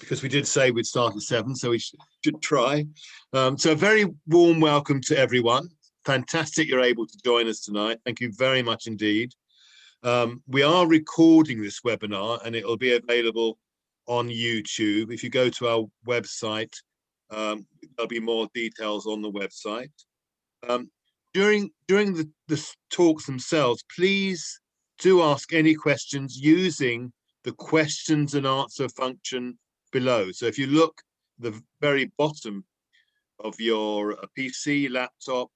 because we did say we'd start at 7, so we should try. So a very warm welcome to everyone. Fantastic you're able to join us tonight. Thank you very much indeed. We are recording this webinar and it will be available on YouTube. If you go to our website, there'll be more details on the website. During the talks themselves, please do ask any questions using the questions and answer function below. So if you look at the very bottom of your PC, laptop,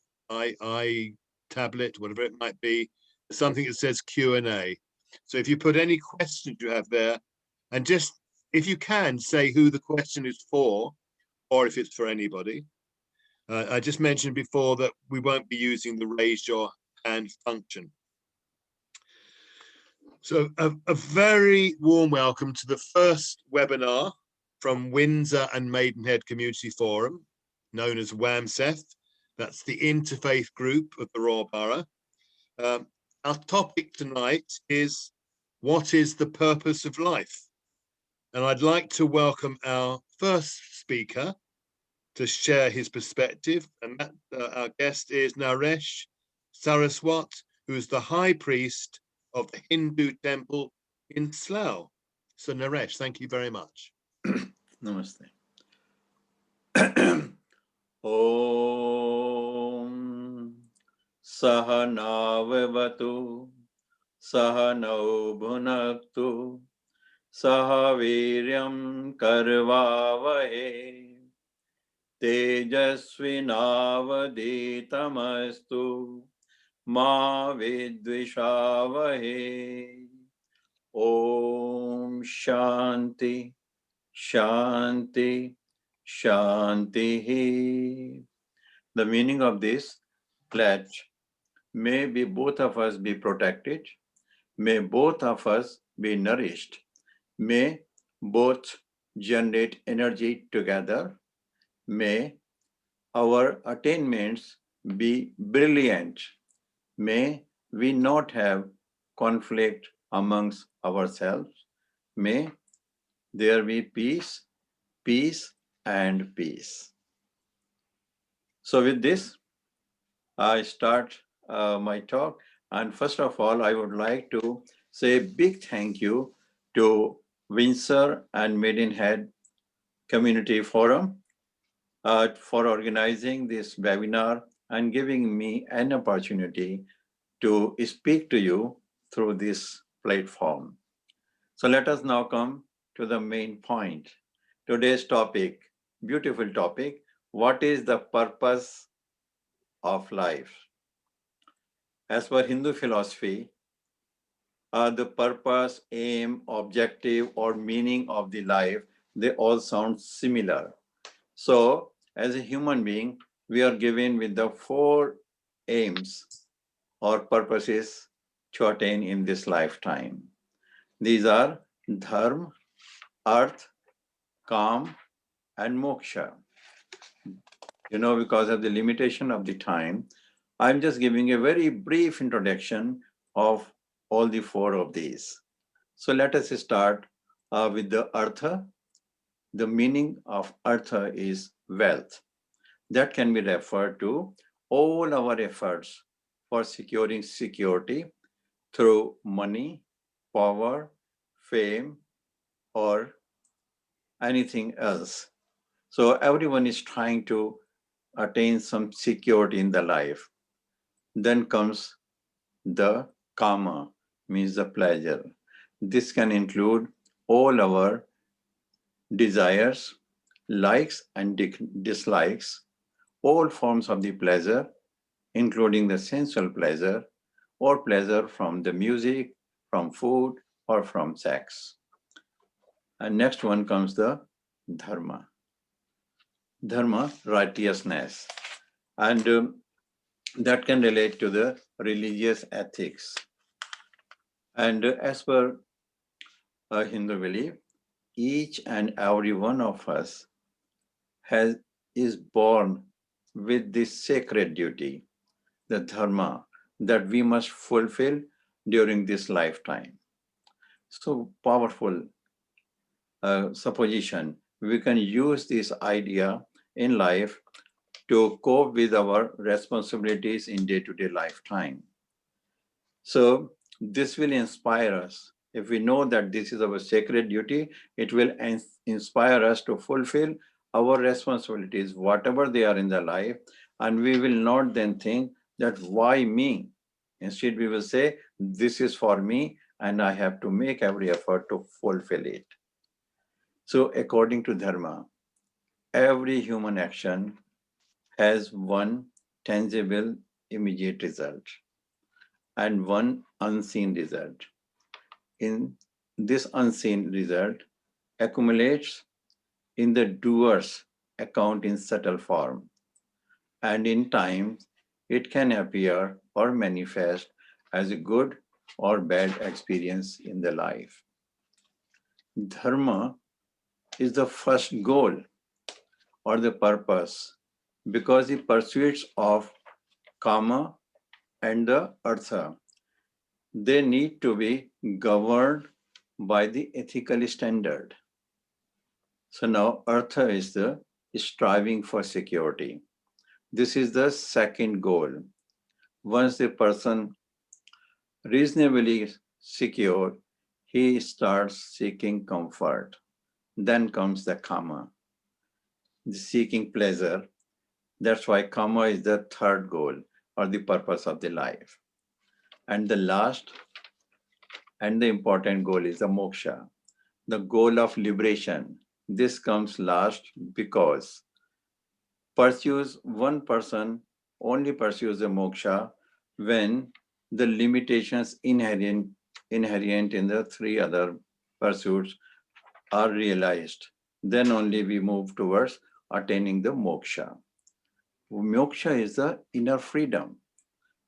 tablet, whatever it might be, something that says Q&A. So if you put any questions you have there, and just, if you can, say who the question is for, or if it's for anybody. I just mentioned before that we won't be using the raise your hand function. So a very warm welcome to the first webinar from Windsor and Maidenhead Community Forum, known as WAMSEF. That's the Interfaith group of the Royal Borough. Our topic tonight is, what is the purpose of life? And I'd like to welcome our first speaker to share his perspective. And that, our guest is Naresh Saraswat, who is the High Priest of the Hindu temple in Slough. So Naresh, thank you very much. Namaste. Om Sahanavavatu Sahanau Bhunaktu Sahaviryam Karvavahe Tejasvinavaditamastu Ma Vidvishavahe. Om Shanti Shanti Shanti. The meaning of this pledge: may we both of us be protected, may both of us be nourished, may both generate energy together, may our attainments be brilliant, may we not have conflict amongst ourselves, may there be peace, peace and peace. So with this, I start my talk. And first of all, I would like to say a big thank you to Windsor and Maidenhead Community Forum for organizing this webinar and giving me an opportunity to speak to you through this platform. So let us now come to the main point. Today's topic, beautiful topic, what is the purpose of life? As per Hindu philosophy, the purpose, aim, objective, or meaning of the life, they all sound similar. So as a human being, we are given with the 4 aims or purposes to attain in this lifetime. These are dharma, arth, kam, and moksha. You know, because of the limitation of the time, I'm just giving a very brief introduction of all the 4 of these. So let us start with the artha. The meaning of artha is wealth. That can be referred to all our efforts for securing security through money, power, fame, or anything else. So everyone is trying to attain some security in the life. Then comes the kama, means the pleasure. This can include all our desires, likes and dislikes, all forms of the pleasure, including the sensual pleasure or pleasure from the music, from food, or from sex. And next one comes the dharma. Dharma, righteousness. And that can relate to the religious ethics. And as per Hindu belief, each and every one of us is born with this sacred duty, the dharma, that we must fulfill during this lifetime. So powerful supposition. We can use this idea in life to cope with our responsibilities in day-to-day lifetime. So this will inspire us. If we know that this is our sacred duty, it will inspire us to fulfill our responsibilities, whatever they are in the life, and we will not then think that why me? Instead, we will say, this is for me, and I have to make every effort to fulfill it. So according to Dharma, every human action has one tangible, immediate result and one unseen result. In this unseen result accumulates in the doer's account in subtle form, and in time it can appear or manifest as a good or bad experience in the life. Dharma is the first goal or the purpose because the pursuits of karma and the artha, they need to be governed by the ethical standard. So now artha is the striving for security. This is the second goal. Once the person reasonably secure, he starts seeking comfort. Then comes the kama, the seeking pleasure. That's why kama is the third goal or the purpose of the life. And the last and the important goal is the moksha, the goal of liberation. This comes last because one person only pursues the moksha when the limitations inherent in the three other pursuits are realized. Then only we move towards attaining the moksha. Moksha is the inner freedom,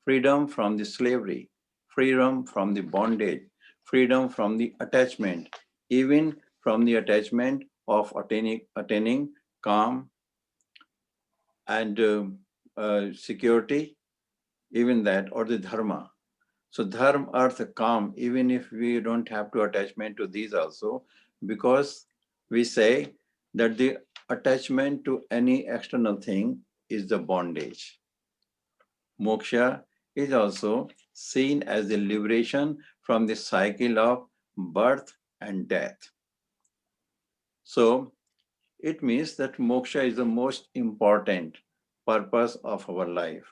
freedom from the slavery, freedom from the bondage, freedom from the attachment, even from the attachment of attaining calm and security, even that, or the dharma. So dharma, artha, calm, even if we don't have to attachment to these also, because we say that the attachment to any external thing is the bondage. Moksha is also seen as the liberation from the cycle of birth and death. So it means that moksha is the most important purpose of our life.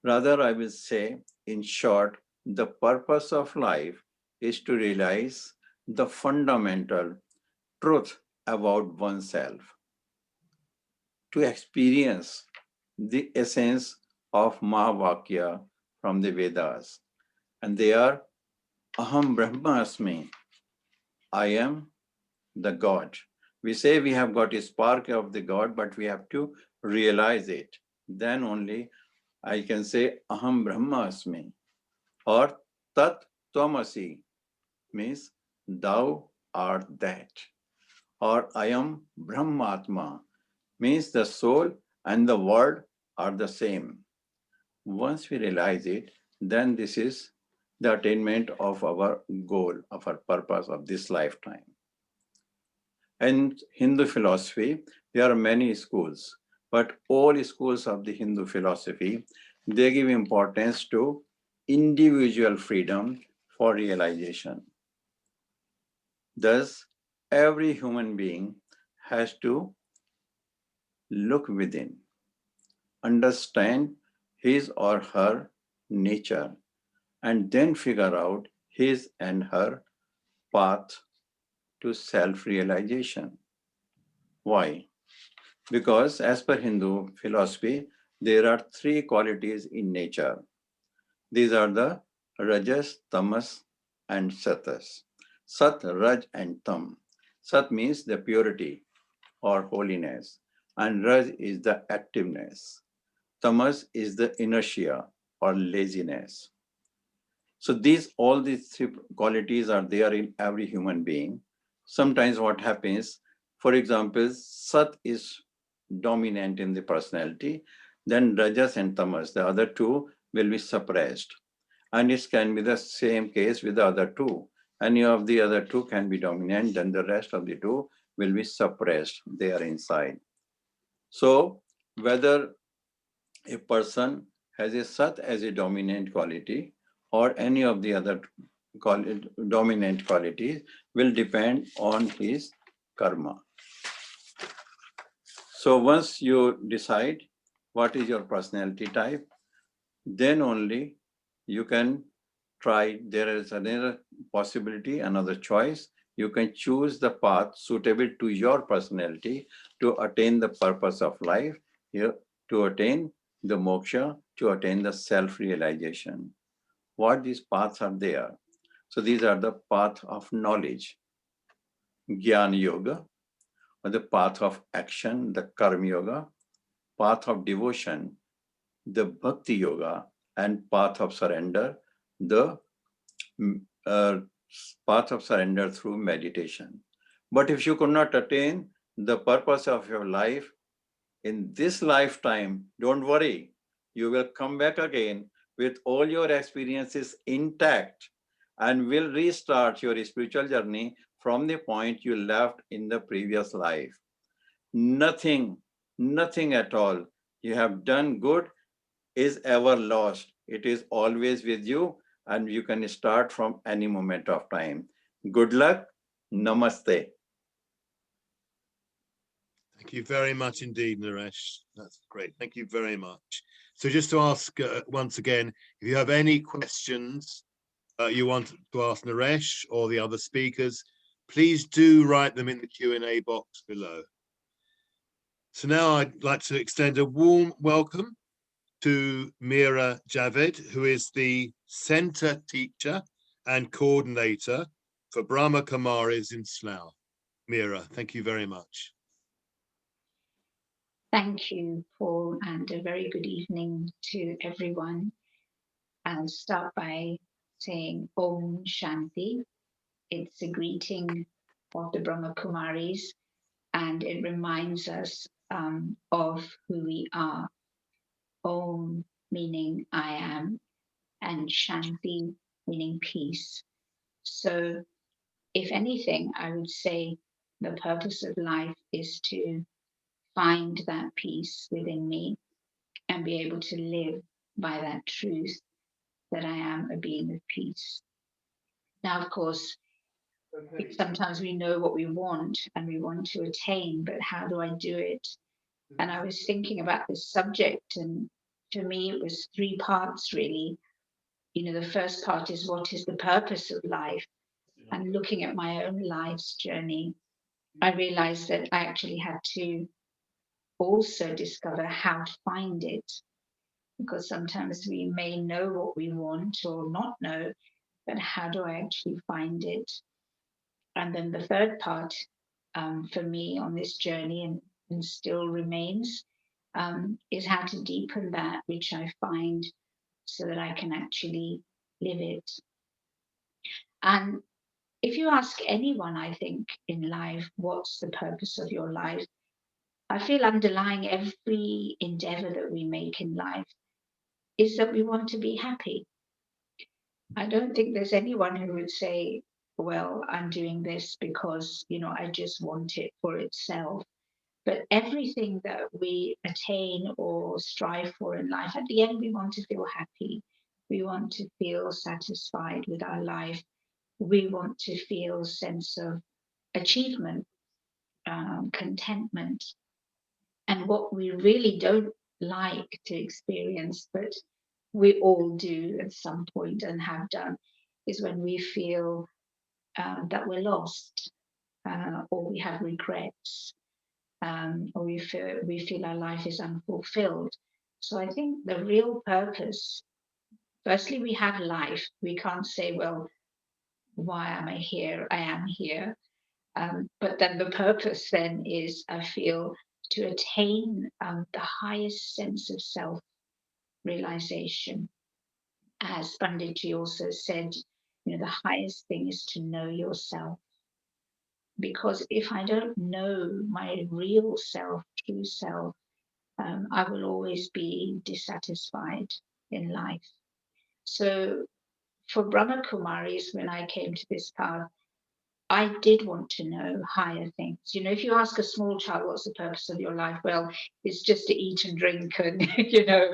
Rather, I will say, in short, the purpose of life is to realize the fundamental truth about oneself, to experience the essence of Mahavakya from the Vedas. And they are Aham Brahmasmi, I am the God. We say we have got a spark of the God, but we have to realize it. Then only I can say Aham Brahmasmi, or Tat Tvamasi, means thou art that, or I am Brahmatma, means the soul and the word are the same. Once we realize it, then this is the attainment of our goal, of our purpose of this lifetime. In Hindu philosophy, there are many schools, but all schools of the Hindu philosophy, they give importance to individual freedom for realization. Thus, every human being has to look within, understand his or her nature, and then figure out his and her path to self-realization. Why? Because as per Hindu philosophy, there are three qualities in nature. These are the Rajas, Tamas, and Satas. Sat, Raj, and Tam. Sat means the purity or holiness, and Raj is the activeness. Tamas is the inertia or laziness. So all these three qualities are there in every human being. Sometimes what happens, for example, Sat is dominant in the personality, then Rajas and Tamas, the other two will be suppressed. And it can be the same case with the other two. Any of the other two can be dominant, then the rest of the two will be suppressed. They are inside. So whether a person has a Sat as a dominant quality or any of the other dominant qualities will depend on his karma. So once you decide what is your personality type, then only you can try. There is another possibility, another choice. You can choose the path suitable to your personality to attain the purpose of life, to attain the moksha, to attain the self-realization. What these paths are there? So these are the path of knowledge, Jnana Yoga, or the path of action, the Karma Yoga, path of devotion, the Bhakti Yoga, and path of surrender, the path of surrender through meditation. But if you could not attain the purpose of your life in this lifetime, don't worry. You will come back again with all your experiences intact and will restart your spiritual journey from the point you left in the previous life. Nothing at all you have done good is ever lost. It is always with you, and you can start from any moment of time. Good luck. Namaste. Thank you very much indeed, Naresh. That's great. Thank you very much. So just to ask once again, if you have any questions you want to ask Naresh or the other speakers, please do write them in the Q&A box below. So now I'd like to extend a warm welcome to Meera Javed, who is the Centre Teacher and Coordinator for Brahma Kumaris in Slough. Meera, thank you very much. Thank you, Paul, and a very good evening to everyone. I'll start by saying Om Shanti. It's a greeting of the Brahma Kumaris, and it reminds us of who we are. Om meaning I am, and Shanti meaning peace. So, if anything, I would say the purpose of life is to find that peace within me and be able to live by that truth that I am a being of peace. Now, of course, sometimes we know what we want and we want to attain, but how do I do it? And I was thinking about this subject, and for me, it was three parts really. You know, the first part is what is the purpose of life? And looking at my own life's journey, I realized that I actually had to also discover how to find it, because sometimes we may know what we want or not know, but how do I actually find it? And then the third part for me on this journey, and still remains, is how to deepen that which I find so that I can actually live it. And if you ask anyone, I think, in life, what's the purpose of your life? I feel underlying every endeavor that we make in life is that we want to be happy. I don't think there's anyone who would say, well, I'm doing this because, you know, I just want it for itself. But everything that we attain or strive for in life, at the end, we want to feel happy. We want to feel satisfied with our life. We want to feel a sense of achievement, contentment. And what we really don't like to experience, but we all do at some point and have done, is when we feel that we're lost, or we have regrets, or we feel our life is unfulfilled. So I think the real purpose, firstly, we have life. We can't say, well, why am I here? I am here. But then the purpose then is, I feel, to attain the highest sense of self-realization. As Panditji also said, you know, the highest thing is to know yourself. Because if I don't know my real self, true self, I will always be dissatisfied in life. So for Brahma Kumaris, when I came to this path, I did want to know higher things. You know, if you ask a small child, what's the purpose of your life? Well, it's just to eat and drink and, you know,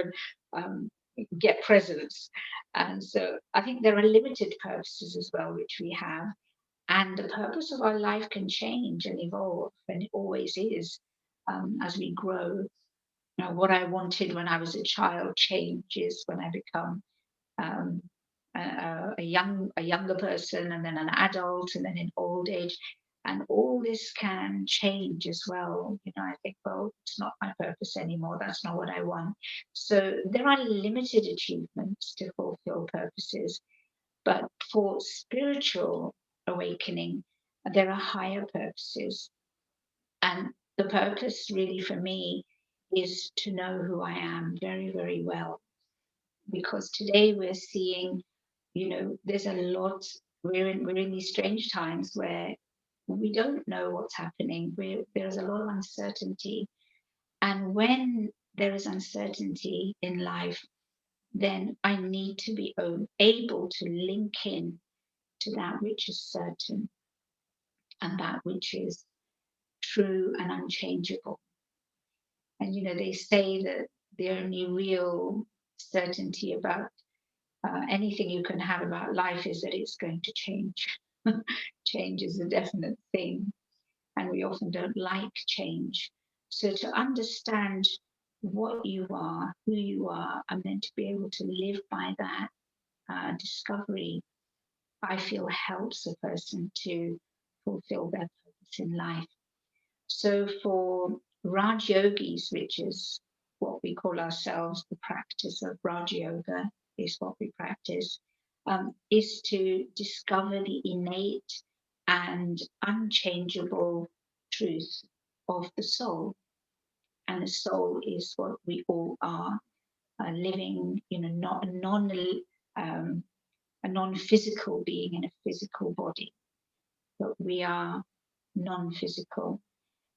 get presents. And so I think there are limited purposes as well, which we have. And the purpose of our life can change and evolve, and it always is, as we grow. You know, what I wanted when I was a child changes when I become um, a younger person, and then an adult, and then in old age, and all this can change as well. You know, I think, well, it's not my purpose anymore. That's not what I want. So there are limited achievements to fulfill purposes, but for spiritual awakening, there are higher purposes, and the purpose really for me is to know who I am very, very well, because today we're seeing, you know, there's a lot, we're in these strange times where we don't know what's happening. There's a lot of uncertainty. And when there is uncertainty in life, then I need to be able to link in to that which is certain and that which is true and unchangeable. And, you know, they say that the only real certainty about anything you can have about life is that it's going to change. Change is a definite thing, and we often don't like change. So to understand what you are, who you are, and then to be able to live by that discovery, I feel helps a person to fulfill their purpose in life. So for Raj Yogis, which is what we call ourselves, the practice of Raj Yoga is what we practice, is to discover the innate and unchangeable truth of the soul. And the soul is what we all are, living, you know, not a non-physical being in a physical body, but we are non-physical.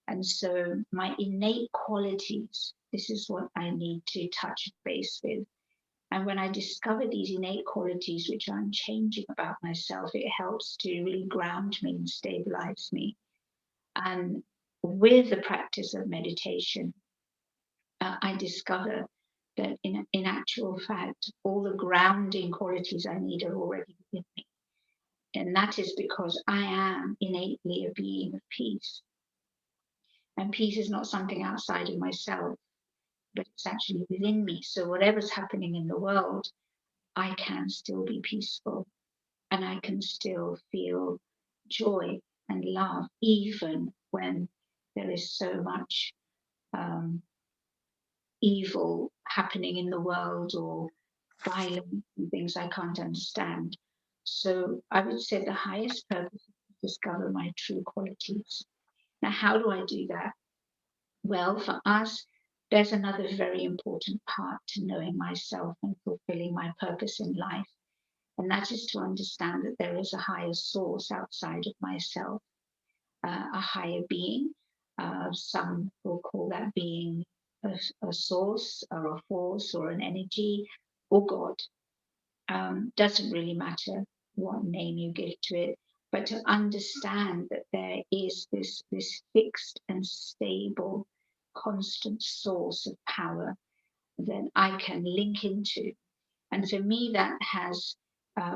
And so my innate qualities, this is what I need to touch base with. And when I discover these innate qualities, which are unchanging about myself, it helps to really ground me and stabilize me. And with the practice of meditation, I discover that in actual fact, all the grounding qualities I need are already within me. And that is because I am innately a being of peace. And peace is not something outside of myself, but it's actually within me. So whatever's happening in the world, I can still be peaceful, and I can still feel joy and love, even when there is so much evil happening in the world, or violence and things I can't understand. So I would say the highest purpose is to discover my true qualities. Now, how do I do that? Well, for us, there's another very important part to knowing myself and fulfilling my purpose in life. And that is to understand that there is a higher source outside of myself, a higher being. Some will call that being a source or a force or an energy or God. Doesn't really matter what name you give to it, but to understand that there is this fixed and stable, constant source of power that I can link into. And for me, that has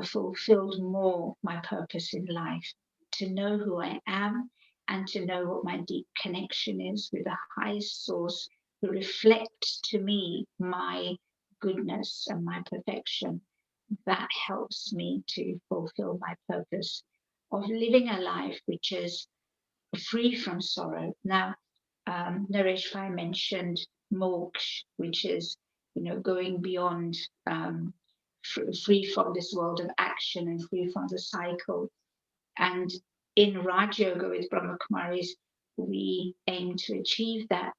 fulfilled more my purpose in life, to know who I am and to know what my deep connection is with the highest source who reflects to me my goodness and my perfection. That helps me to fulfill my purpose of living a life which is free from sorrow. Now, Naresh Bhai mentioned Moksha, which is, you know, going beyond, free from this world of action and free from the cycle. And in Raj Yoga with Brahma Kumaris, we aim to achieve that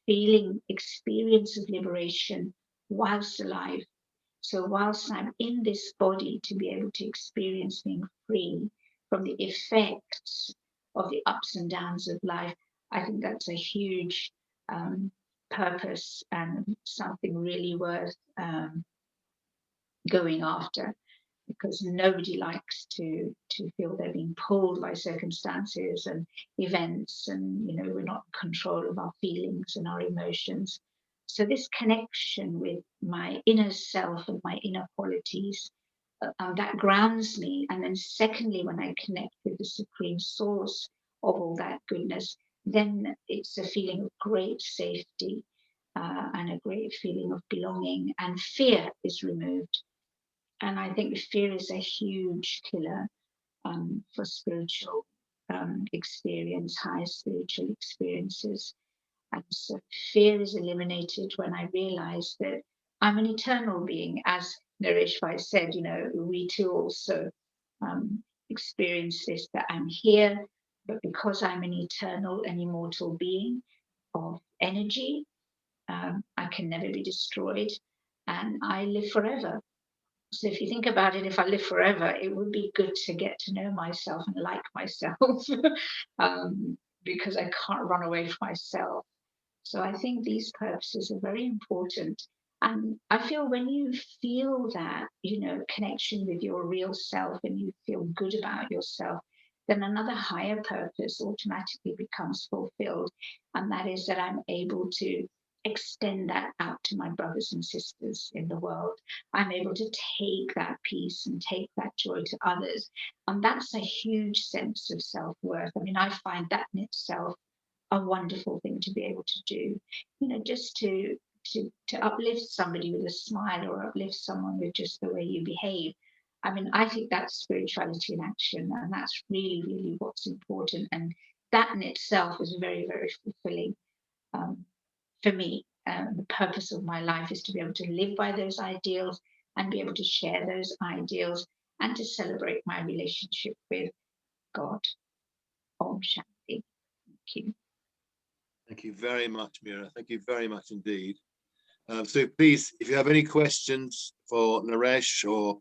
feeling, experience of liberation whilst alive. So whilst I'm in this body, to be able to experience being free from the effects of the ups and downs of life, I think that's a huge purpose and something really worth going after. because nobody likes to feel they're being pulled by circumstances and events, and we're not in control of our feelings and our emotions. So this connection with my inner self and my inner qualities, that grounds me. And then secondly, when I connect with the supreme source of all that goodness, then it's a feeling of great safety, and a great feeling of belonging, and fear is removed. And I think fear is a huge killer, for spiritual experience, high spiritual experiences. And so fear is eliminated when I realize that I'm an eternal being. As Naresh Bhai said, we too also experience this, that I'm here, but because I'm an eternal and immortal being of energy, I can never be destroyed, and I live forever. So if you think about it, if I live forever, it would be good to get to know myself and like myself, because I can't run away from myself. So I think these purposes are very important. And I feel when you feel that, connection with your real self, and you feel good about yourself, then another higher purpose automatically becomes fulfilled. And that is that I'm able to extend that out to my brothers and sisters in the world. I'm able to take that peace and take that joy to others. And that's a huge sense of self-worth. I mean, I find that in itself a wonderful thing to be able to do, just to uplift somebody with a smile, or uplift someone with just the way you behave. I mean, I think that's spirituality in action, and that's really, really what's important. And that in itself is very, very fulfilling, for me. The purpose of my life is to be able to live by those ideals and be able to share those ideals and to celebrate my relationship with God. Om Shanti. Thank you. Thank you very much, Mira. Thank you very much indeed. So please, if you have any questions for Naresh or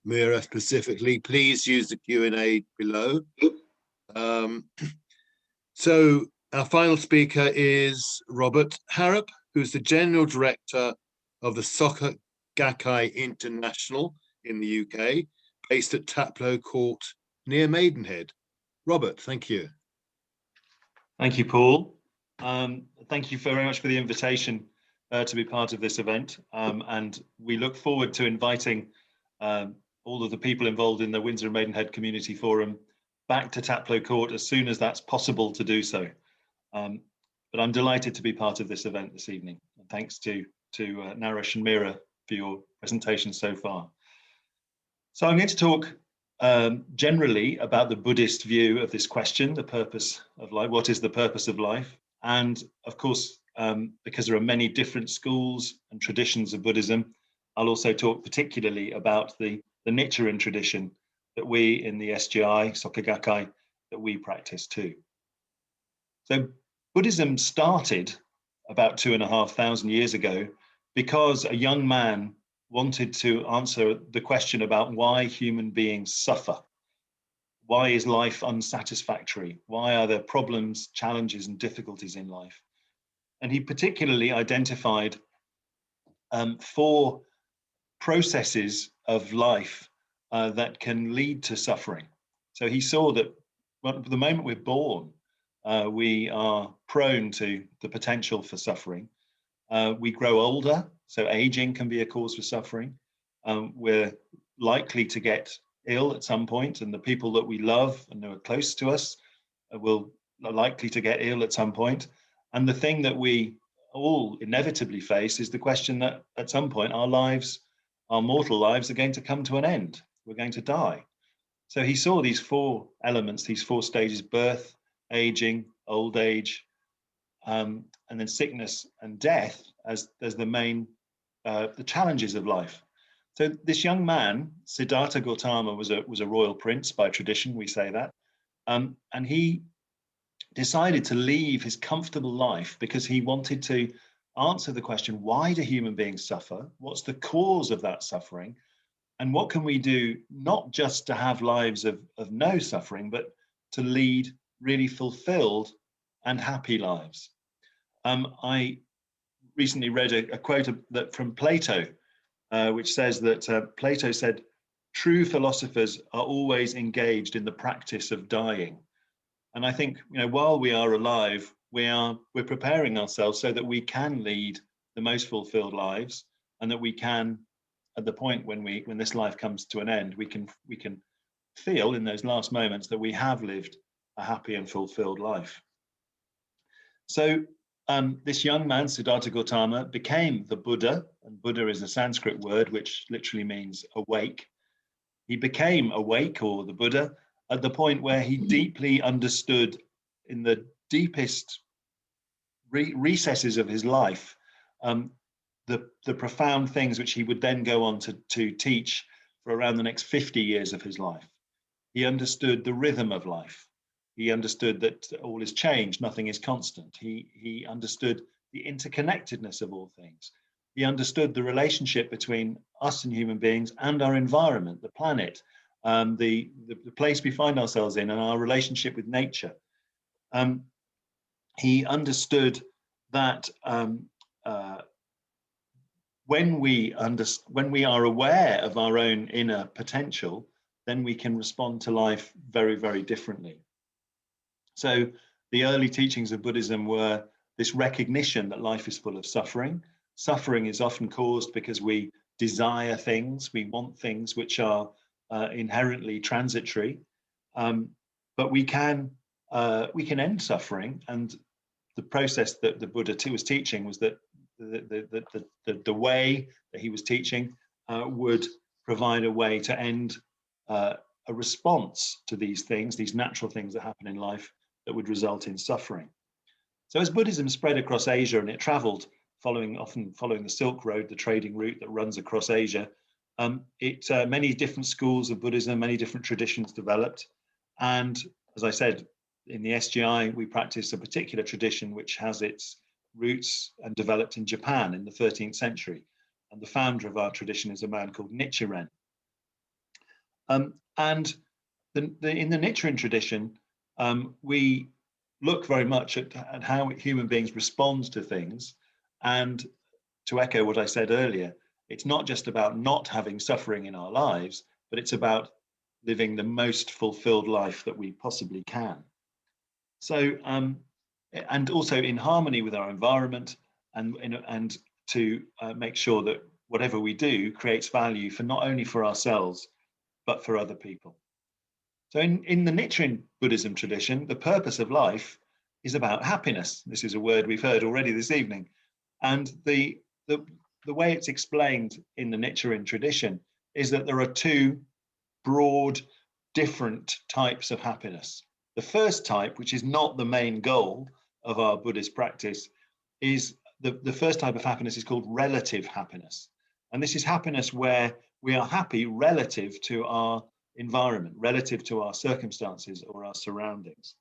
Mira specifically, please use the Q&A below. So our final speaker is Robert Harop, who's the General Director of the Soccer Gakkai International in the UK, based at Taplow Court near Maidenhead. Robert, thank you. Thank you, Paul. Thank you very much for the invitation to be part of this event. And we look forward to inviting all of the people involved in the Windsor Maidenhead Community Forum back to Taplow Court as soon as that's possible to do so. But I'm delighted to be part of this event this evening. And thanks to Naresh and Mira for your presentation so far. So I'm going to talk generally about the Buddhist view of this question, the purpose of life. What is the purpose of life? And of course, because there are many different schools and traditions of Buddhism, I'll also talk particularly about the Nichiren tradition that we in the SGI, Soccer Gakkai, that we practice too. So Buddhism started about 2,500 years ago because a young man wanted to answer the question about why human beings suffer. Why is life unsatisfactory? Why are there problems, challenges, and difficulties in life? And he particularly identified 4 processes of life that can lead to suffering. So he saw that the moment we're born, we are prone to the potential for suffering. We grow older, so aging can be a cause for suffering. We're likely to get ill at some point, and the people that we love and who are close to us are likely to get ill at some point. And the thing that we all inevitably face is the question that at some point our lives, our mortal lives, are going to come to an end. We're going to die. So he saw these 4 elements, these 4 stages: birth, aging, old age, and then sickness and death as the main the challenges of life. So this young man, Siddhartha Gautama, was a royal prince by tradition, we say that, and he decided to leave his comfortable life because he wanted to answer the question, why do human beings suffer? What's the cause of that suffering? And what can we do not just to have lives of no suffering, but to lead really fulfilled and happy lives? I recently read a quote from Plato, which says that Plato said, true philosophers are always engaged in the practice of dying. And I think, while we are alive, we're preparing ourselves so that we can lead the most fulfilled lives, and that we can, at the point when this life comes to an end, we can feel in those last moments that we have lived a happy and fulfilled life. So this young man, Siddhartha Gautama, became the Buddha, and Buddha is a Sanskrit word which literally means awake. He became awake, or the Buddha, at the point where he deeply understood, in the deepest recesses of his life, the profound things which he would then go on to teach for around the next 50 years of his life. He understood the rhythm of life. He understood that all is change, nothing is constant. He understood the interconnectedness of all things. He understood the relationship between us and human beings and our environment, the planet, the place we find ourselves in, and our relationship with nature. He understood that when we are aware of our own inner potential, then we can respond to life very, very differently. So the early teachings of Buddhism were this recognition that life is full of suffering. Suffering is often caused because we desire things, we want things which are inherently transitory, but we can end suffering. And the process that the Buddha was teaching was that the way that he was teaching would provide a way to end a response to these things, these natural things that happen in life that would result in suffering. So as Buddhism spread across Asia, and it traveled often following the Silk Road, the trading route that runs across Asia, many different schools of Buddhism, many different traditions developed. And as I said, in the SGI, we practice a particular tradition which has its roots and developed in Japan in the 13th century. And the founder of our tradition is a man called Nichiren. And in the Nichiren tradition, we look very much at how human beings respond to things. And to echo what I said earlier, it's not just about not having suffering in our lives, but it's about living the most fulfilled life that we possibly can. So, and also in harmony with our environment, and to make sure that whatever we do creates value for not only for ourselves, but for other people. So in the Nichiren Buddhism tradition, the purpose of life is about happiness. This is a word we've heard already this evening. And the way it's explained in the Nichiren tradition is that there are two broad, different types of happiness. The first type, which is not the main goal of our Buddhist practice, is the first type of happiness is called relative happiness. And this is happiness where we are happy relative to our environment, relative to our circumstances or our surroundings.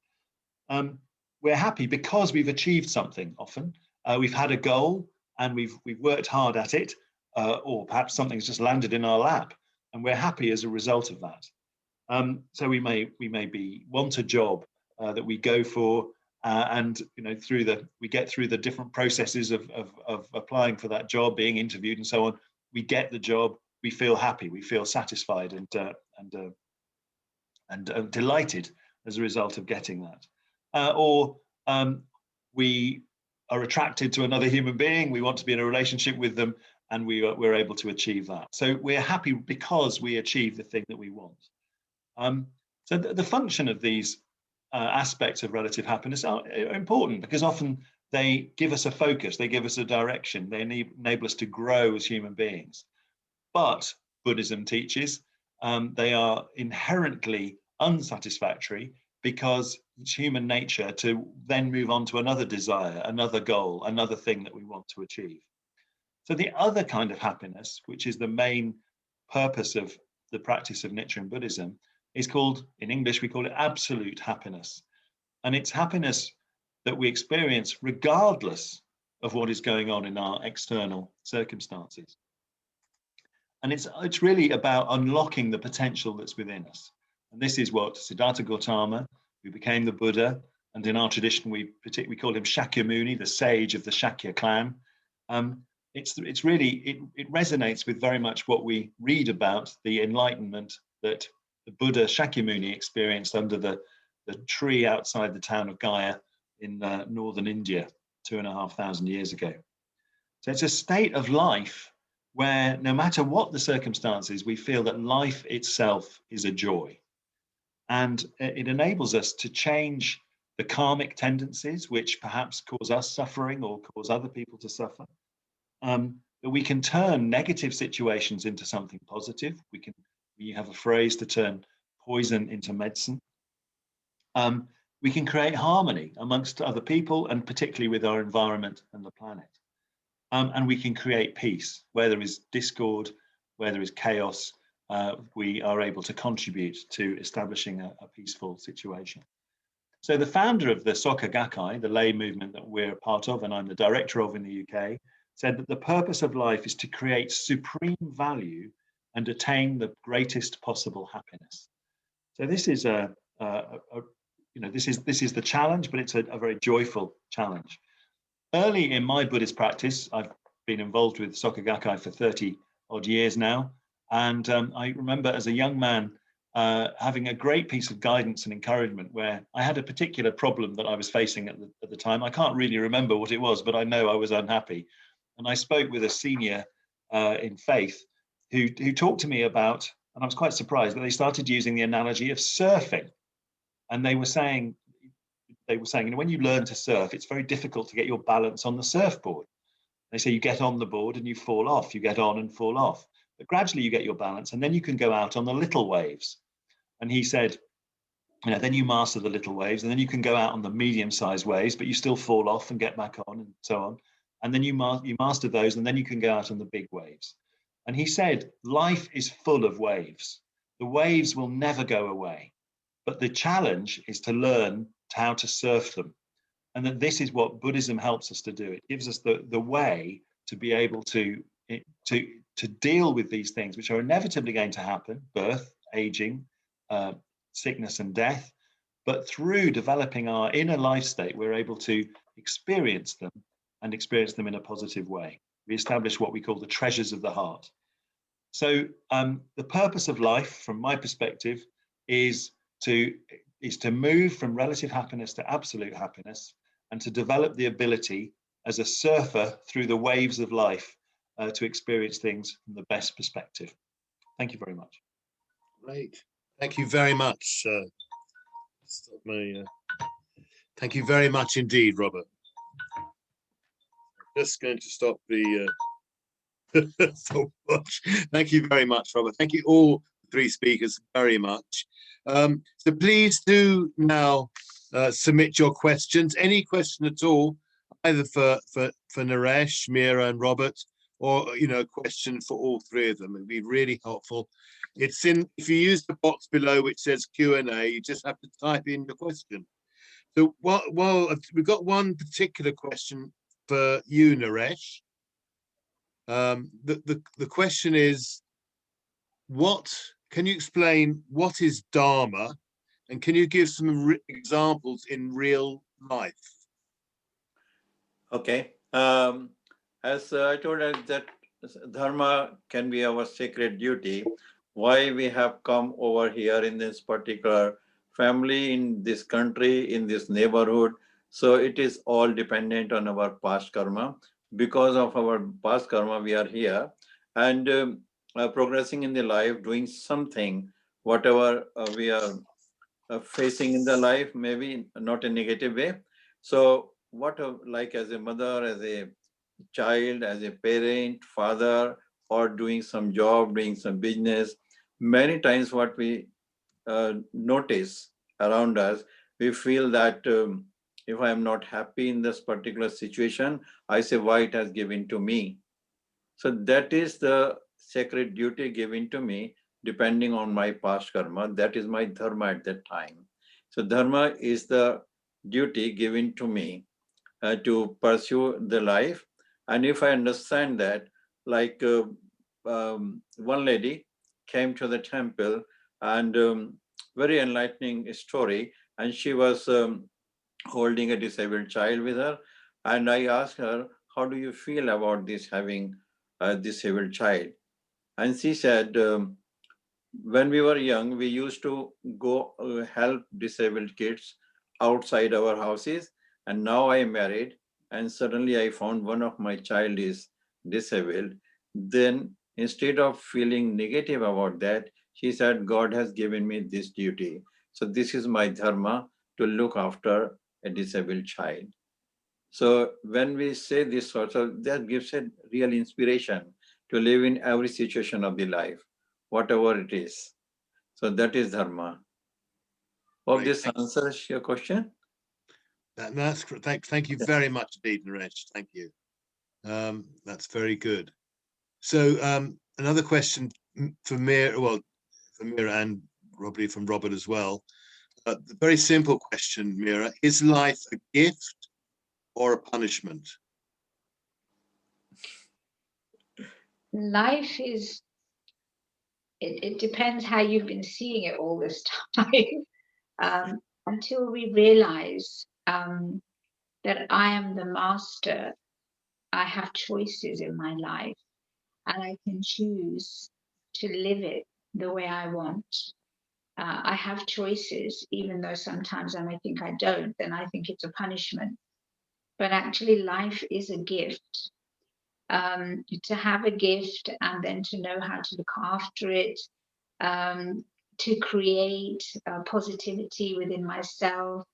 We're happy because we've achieved something often. We've had a goal and we've worked hard at it, or perhaps something's just landed in our lap, and we're happy as a result of that. So we may want a job that we go for, and we get through the different processes of applying for that job, being interviewed, and so on. We get the job. We feel happy. We feel satisfied and delighted as a result of getting that. Or we are attracted to another human being. We want to be in a relationship with them, and we're able to achieve that. So we're happy because we achieve the thing that we want. So the function of these aspects of relative happiness are important, because often they give us a focus, they give us a direction, they enable us to grow as human beings. But Buddhism teaches they are inherently unsatisfactory, because it's human nature to then move on to another desire, another goal, another thing that we want to achieve. So the other kind of happiness, which is the main purpose of the practice of Nichiren Buddhism, is called, in English, we call it absolute happiness. And it's happiness that we experience regardless of what is going on in our external circumstances. And it's really about unlocking the potential that's within us. And this is what Siddhartha Gautama, who became the Buddha, and in our tradition, we call him Shakyamuni, the sage of the Shakya clan. it's really, it resonates with very much what we read about the enlightenment that the Buddha Shakyamuni experienced under the tree outside the town of Gaya in northern India 2,500 years ago. So it's a state of life where no matter what the circumstances, we feel that life itself is a joy. And it enables us to change the karmic tendencies, which perhaps cause us suffering or cause other people to suffer. That we can turn negative situations into something positive. We have a phrase to turn poison into medicine. We can create harmony amongst other people and particularly with our environment and the planet. And we can create peace. Where there is discord, where there is chaos, we are able to contribute to establishing a peaceful situation. So the founder of the Soka Gakkai, the lay movement that we're a part of and I'm the director of in the UK, said that the purpose of life is to create supreme value and attain the greatest possible happiness. So this is this is the challenge, but it's a very joyful challenge. Early in my Buddhist practice, I've been involved with Soka Gakkai for 30 odd years now. And I remember as a young man having a great piece of guidance and encouragement where I had a particular problem that I was facing at the time. I can't really remember what it was, but I know I was unhappy. And I spoke with a senior in faith who talked to me about, and I was quite surprised, that they started using the analogy of surfing. And they were saying, when you learn to surf, it's very difficult to get your balance on the surfboard. They say you get on the board and you fall off, you get on and fall off. But gradually you get your balance and then you can go out on the little waves. And he said, then you master the little waves and then you can go out on the medium-sized waves, but you still fall off and get back on and so on. And then you master those and then you can go out on the big waves. And he said, life is full of waves. The waves will never go away. But the challenge is to learn how to surf them. And that this is what Buddhism helps us to do. It gives us the way to be able to deal with these things, which are inevitably going to happen: birth, aging, sickness and death. But through developing our inner life state, we're able to experience them and experience them in a positive way. We establish what we call the treasures of the heart. So the purpose of life, from my perspective, is to move from relative happiness to absolute happiness, and to develop the ability as a surfer through the waves of life to experience things from the best perspective. Thank you very much. Great. Thank you very much. Thank you very much indeed, Robert. Just going to stop the watch. Thank you very much, Robert. Thank you all three speakers very much. So please do now submit your questions. Any question at all, either for Naresh, Meera, and Robert, or a question for all three of them. It'd be really helpful. It's in, if you use the box below which says Q&A, you just have to type in your question. So well, we've got one particular question for you, Naresh. The question is, can you explain what is Dharma, and can you give some examples in real life? Okay. As I told us that Dharma can be our sacred duty. Why we have come over here in this particular family, in this country, in this neighborhood. So it is all dependent on our past karma. Because of our past karma, we are here and progressing in the life, doing something, whatever we are facing in the life, maybe not a negative way. So like as a mother, as a child, as a parent, father, or doing some job, doing some business, many times what we notice around us, we feel that if I am not happy in this particular situation, I say, why it has given to me. So that is the sacred duty given to me, depending on my past karma. That is my dharma at that time. So dharma is the duty given to me to pursue the life. And if I understand that, like one lady came to the temple, and very enlightening story, and she was holding a disabled child with her. And I asked her, how do you feel about this, having a disabled child? And she said, when we were young, we used to go help disabled kids outside our houses. And now I am married, and suddenly I found one of my child is disabled. Then instead of feeling negative about that, she said, God has given me this duty. So this is my dharma, to look after a disabled child. So when we say this sort of, that gives a real inspiration to live in every situation of the life, whatever it is. So that is dharma. Hope Great. this answers your question. That's thank you very much indeed, Naresh. Thank you. That's very good. So another question for Mira, well, for Mira and probably from Robert as well. The very simple question, Mira: is life a gift or a punishment? Life is, it depends how you've been seeing it all this time. Until we realize that I am the master, I have choices in my life, and I can choose to live it the way I want. I have choices, even though sometimes I may think I don't, then I think it's a punishment. But actually, life is a gift. To have a gift and then to know how to look after it, to create positivity within myself,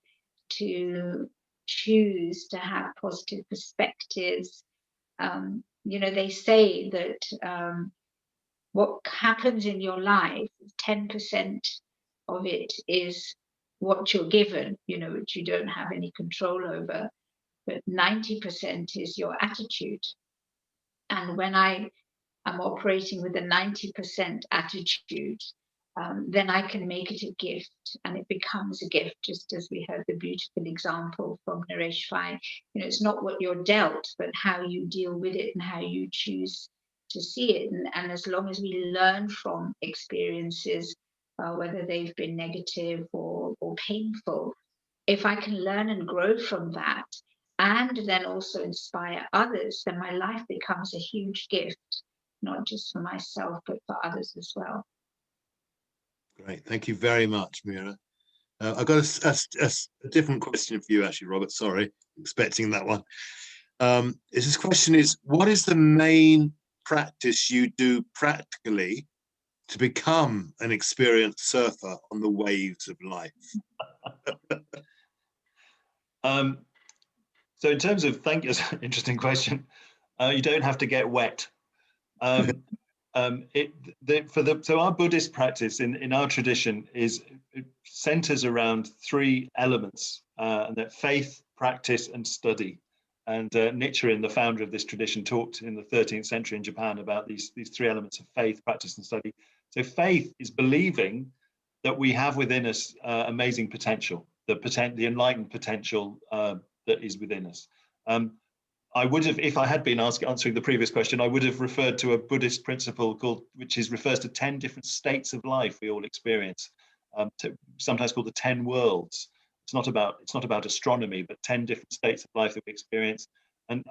to choose to have positive perspectives. They say that what happens in your life, 10% of it is what you're given, which you don't have any control over, but 90% is your attitude. And when I am operating with a 90% attitude, then I can make it a gift, and it becomes a gift, just as we heard the beautiful example from Naresh Bhai. It's not what you're dealt, but how you deal with it and how you choose to see it. And as long as we learn from experiences, whether they've been negative or painful, if I can learn and grow from that, and then also inspire others, then my life becomes a huge gift, not just for myself, but for others as well. Great, thank you very much, Mira. I've got a different question for you, actually, Robert. Sorry, expecting that one. This question is: what is the main practice you do practically to become an experienced surfer on the waves of life? So in terms of, thank you, it's an interesting question. You don't have to get wet. So our Buddhist practice in our tradition it centers around three elements, and that faith, practice, and study. And Nichiren, the founder of this tradition, talked in the 13th century in Japan about these three elements of faith, practice, and study. So faith is believing that we have within us amazing potential, the enlightened potential that is within us. I would have, if I had been answering the previous question, I would have referred to a Buddhist principle which refers to 10 different states of life we all experience, sometimes called the 10 worlds. It's not about astronomy, but 10 different states of life that we experience. And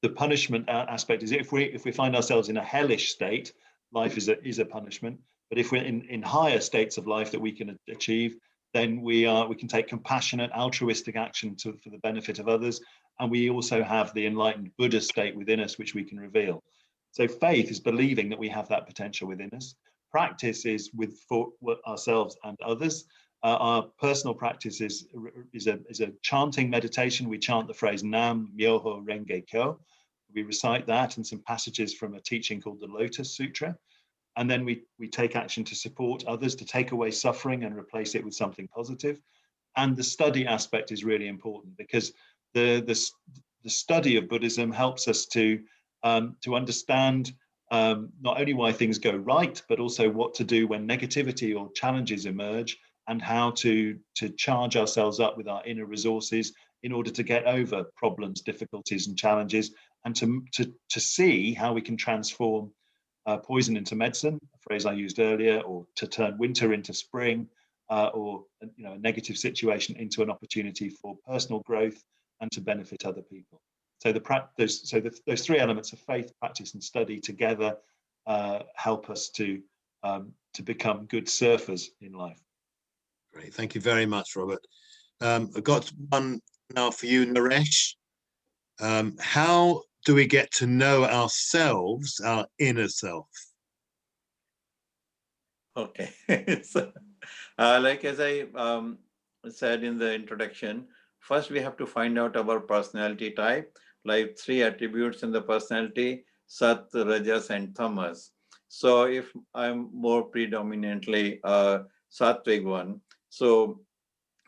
the punishment aspect is if we find ourselves in a hellish state, life is a punishment. But if we're in higher states of life that we can achieve, then we can take compassionate, altruistic action for the benefit of others. And we also have the enlightened Buddha state within us, which we can reveal. So faith is believing that we have that potential within us. Practice is for ourselves and others. Our personal practice is a chanting meditation. We chant the phrase Nam Myoho Renge Kyo. We recite that and some passages from a teaching called the Lotus Sutra. And then we take action to support others, to take away suffering and replace it with something positive. And the study aspect is really important, because the study of Buddhism helps us to understand not only why things go right, but also what to do when negativity or challenges emerge, and how to charge ourselves up with our inner resources in order to get over problems, difficulties, and challenges, and to see how we can transform poison into medicine, a phrase I used earlier, or to turn winter into spring, or a negative situation into an opportunity for personal growth and to benefit other people. So those three elements of faith, practice, and study together help us to become good surfers in life. Great, thank you very much, Robert. I've got one now for you, Naresh. How do we get to know ourselves, our inner self? Okay. So, like as I said in the introduction, first we have to find out our personality type, like 3 attributes in the personality: Sat, Rajas, and Tamas. So if I'm more predominantly a Sattvic one, so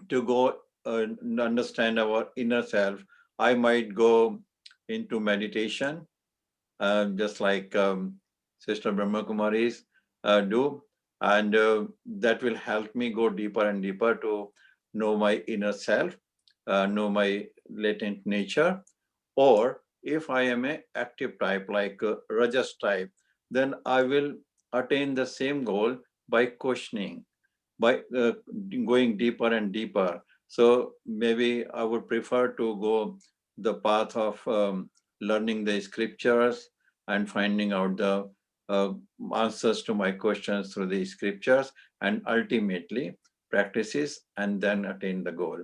to go understand our inner self, I might go into meditation, just like Sister Brahma Kumaris do, and that will help me go deeper and deeper to know my inner self, know my latent nature. Or if I am an active type, like Rajas type, then I will attain the same goal by questioning, by going deeper and deeper. So maybe I would prefer to go the path of learning the scriptures and finding out the answers to my questions through the scriptures, and ultimately practices and then attain the goal.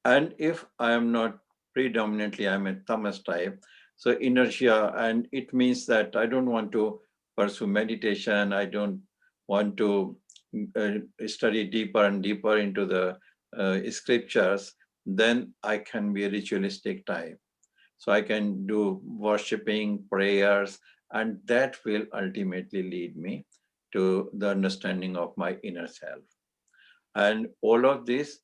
And if I am not predominantly, I'm a tamas type, so inertia, and it means that I don't want to pursue meditation, I don't want to study deeper and deeper into the scriptures, then I can be a ritualistic type. So I can do worshipping, prayers, and that will ultimately lead me to the understanding of my inner self. And all of this,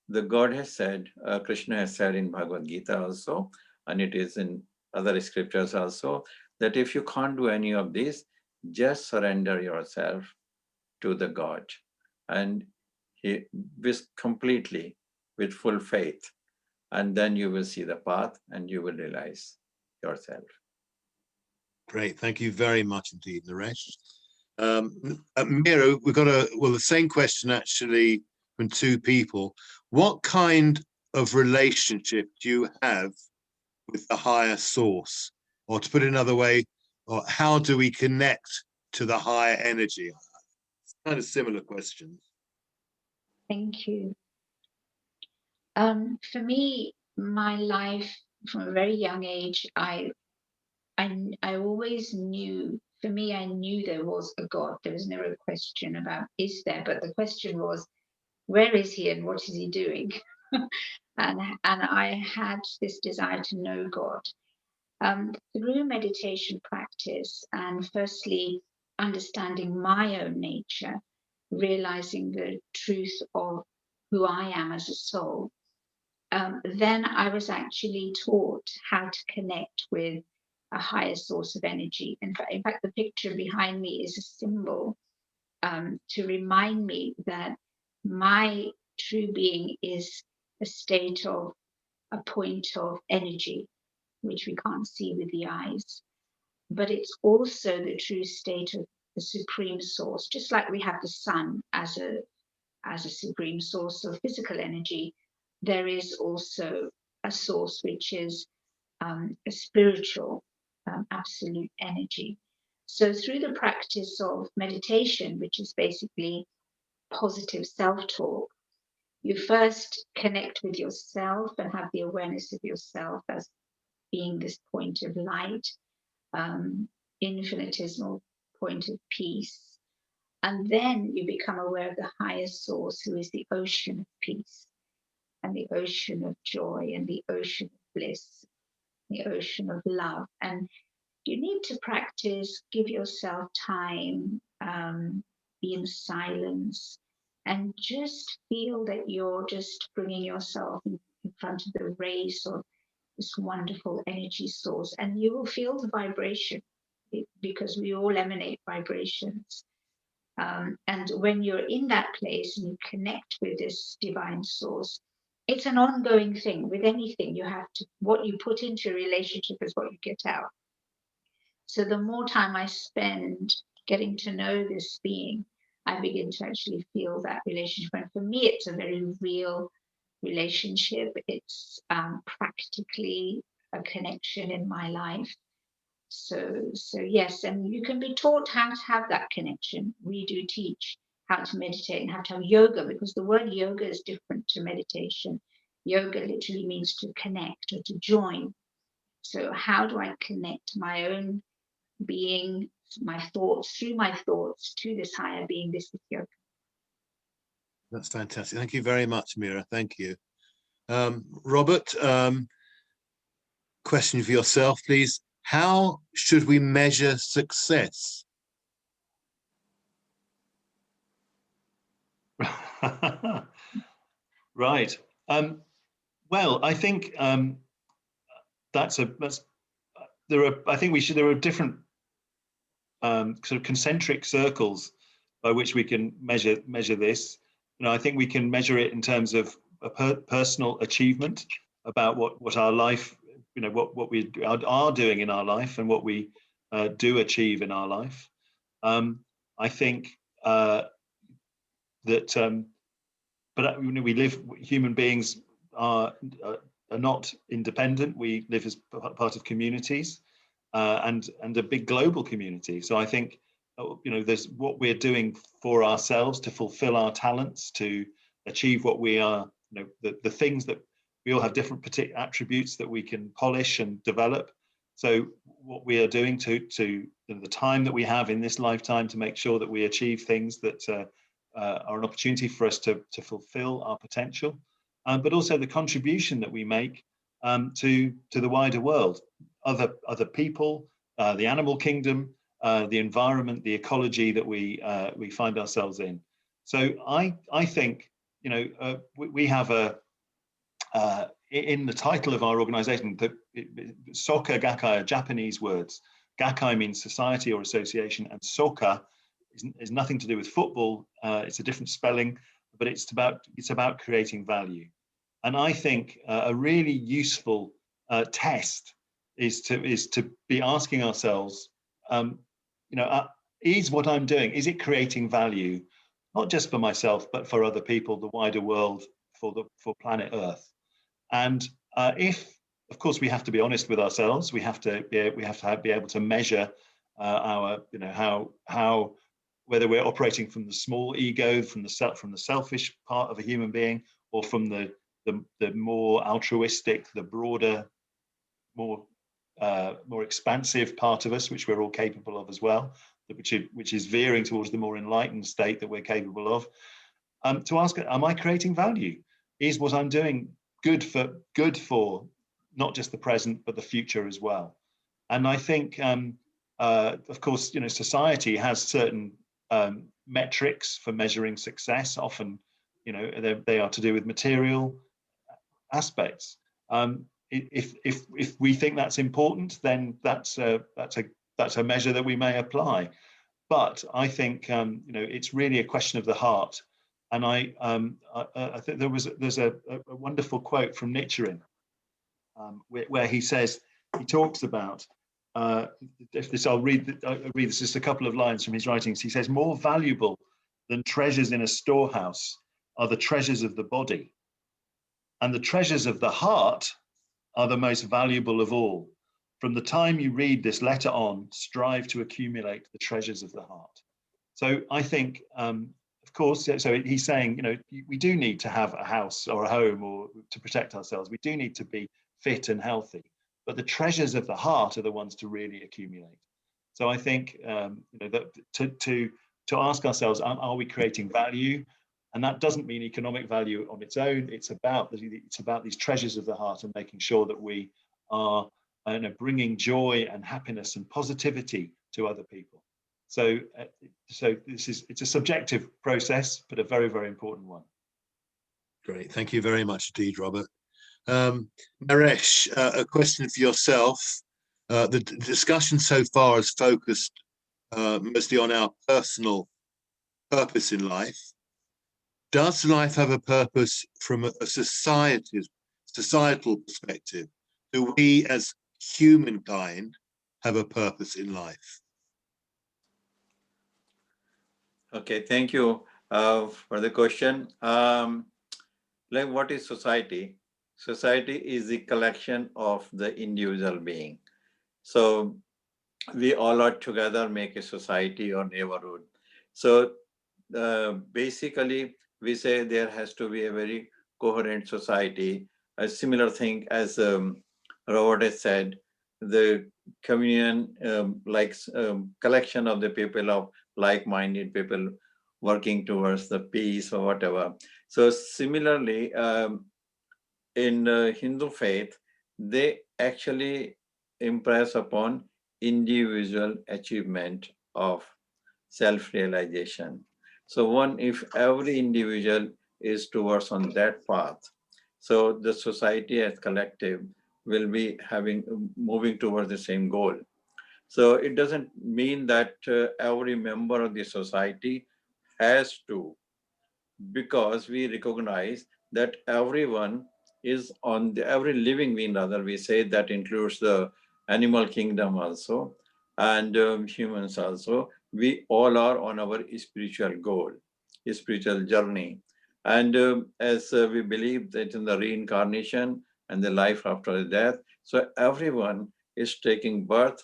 the God has said, Krishna has said in Bhagavad Gita also, and it is in other scriptures also, that if you can't do any of this, just surrender yourself to the God, and he with completely, with full faith, and then you will see the path and you will realize yourself. Great, thank you very much indeed, Naresh. Miro, we've got the same question actually from 2 people. What kind of relationship do you have with the higher source? Or to put it another way, or how do we connect to the higher energy? It's kind of similar questions. Thank you. For me, my life from a very young age, I always knew, for me, I knew there was a God. There was never a question about is there, but the question was, where is he and what is he doing? and I had this desire to know God. Through meditation practice, and firstly understanding my own nature, realizing the truth of who I am as a soul, then I was actually taught how to connect with a higher source of energy. In fact, the picture behind me is a symbol to remind me that my true being is a state of, a point of energy, which we can't see with the eyes. But it's also the true state of the supreme source, just like we have the sun as a supreme source of physical energy. There is also a source which is a spiritual absolute energy. So through the practice of meditation, which is basically positive self-talk, you first connect with yourself and have the awareness of yourself as being this point of light, infinitesimal point of peace. And then you become aware of the higher source, who is the ocean of peace and the ocean of joy and the ocean of bliss, the ocean of love. And you need to practice, give yourself time, be in silence, and just feel that you're just bringing yourself in front of the rays of this wonderful energy source. And you will feel the vibration, because we all emanate vibrations. And when you're in that place and you connect with this divine source, it's an ongoing thing. With anything, you have to, what you put into a relationship is what you get out. So the more time I spend getting to know this being, I begin to actually feel that relationship. And for me, it's a very real relationship. It's practically a connection in my life. So yes, and you can be taught how to have that connection. We do teach how to meditate and how to have yoga, because the word yoga is different to meditation. Yoga literally means to connect or to join. So how do I connect my own being, my thoughts, through my thoughts to this higher being? This is yoga. That's fantastic. Thank you very much, Mira. Thank you. Robert, question for yourself, please. How should we measure success? Right. Well, I think there are different sort of concentric circles by which we can measure this. I think we can measure it in terms of a personal achievement about what our life, what we are doing in our life and what we do achieve in our life. I think that, but we live. Human beings are not independent. We live as part of communities, and a big global community. So I think there's what we're doing for ourselves to fulfill our talents, to achieve what we are. The things that we all have different particular attributes that we can polish and develop. So what we are doing to the time that we have in this lifetime to make sure that we achieve things that are an opportunity for us to fulfill our potential, but also the contribution that we make to the wider world, other people, the animal kingdom, the environment, the ecology that we find ourselves in. So I think we have in the title of our organization, Soka Gakkai are Japanese words. Gakkai means society or association, and Soka is nothing to do with football. It's a different spelling, but it's about creating value. And I think a really useful test is to be asking ourselves, is what I'm doing, is it creating value, not just for myself, but for other people, the wider world, for planet Earth? And if, of course, we have to be honest with ourselves, we have to be able to measure our, how whether we're operating from the small ego, from the selfish part of a human being, or from the more altruistic, the broader, more expansive part of us, which we're all capable of as well, which is veering towards the more enlightened state that we're capable of. To ask, am I creating value? Is what I'm doing good for not just the present, but the future as well? And I think, of course, society has certain metrics for measuring success. Often, they are to do with material aspects. If we think that's important, then that's a measure that we may apply. But I think it's really a question of the heart. And I think there's a wonderful quote from Nichiren where he talks about, I'll read this, just a couple of lines from his writings. He says, more valuable than treasures in a storehouse are the treasures of the body, and the treasures of the heart are the most valuable of all. From the time you read this letter on, strive to accumulate the treasures of the heart. So I think, of course, so he's saying, we do need to have a house or a home or to protect ourselves. We do need to be fit and healthy, but the treasures of the heart are the ones to really accumulate. So I think, that to ask ourselves, are we creating value? And that doesn't mean economic value on its own. It's about these treasures of the heart and making sure that we are bringing joy and happiness and positivity to other people. So it's a subjective process, but a very, very important one. Great, thank you very much indeed, Robert. Naresh, a question for yourself. The discussion so far has focused mostly on our personal purpose in life. Does life have a purpose from a societal perspective? Do we as humankind have a purpose in life? Okay, thank you for the question. Like, what is society? Society is the collection of the individual being. So we all are together make a society or neighborhood. So basically, we say there has to be a very coherent society. A similar thing as Robert has said, the communion, collection of the people of like-minded people working towards the peace or whatever. So similarly, in Hindu faith, they actually impress upon individual achievement of self-realization. So one, if every individual is towards on that path, so the society as collective will be moving towards the same goal. So it doesn't mean that every member of the society has to, because we recognize that everyone is on the, every living being, rather we say that includes the animal kingdom also, and humans also. We all are on our spiritual goal, spiritual journey. And as we believe that in the reincarnation and the life after death, so everyone is taking birth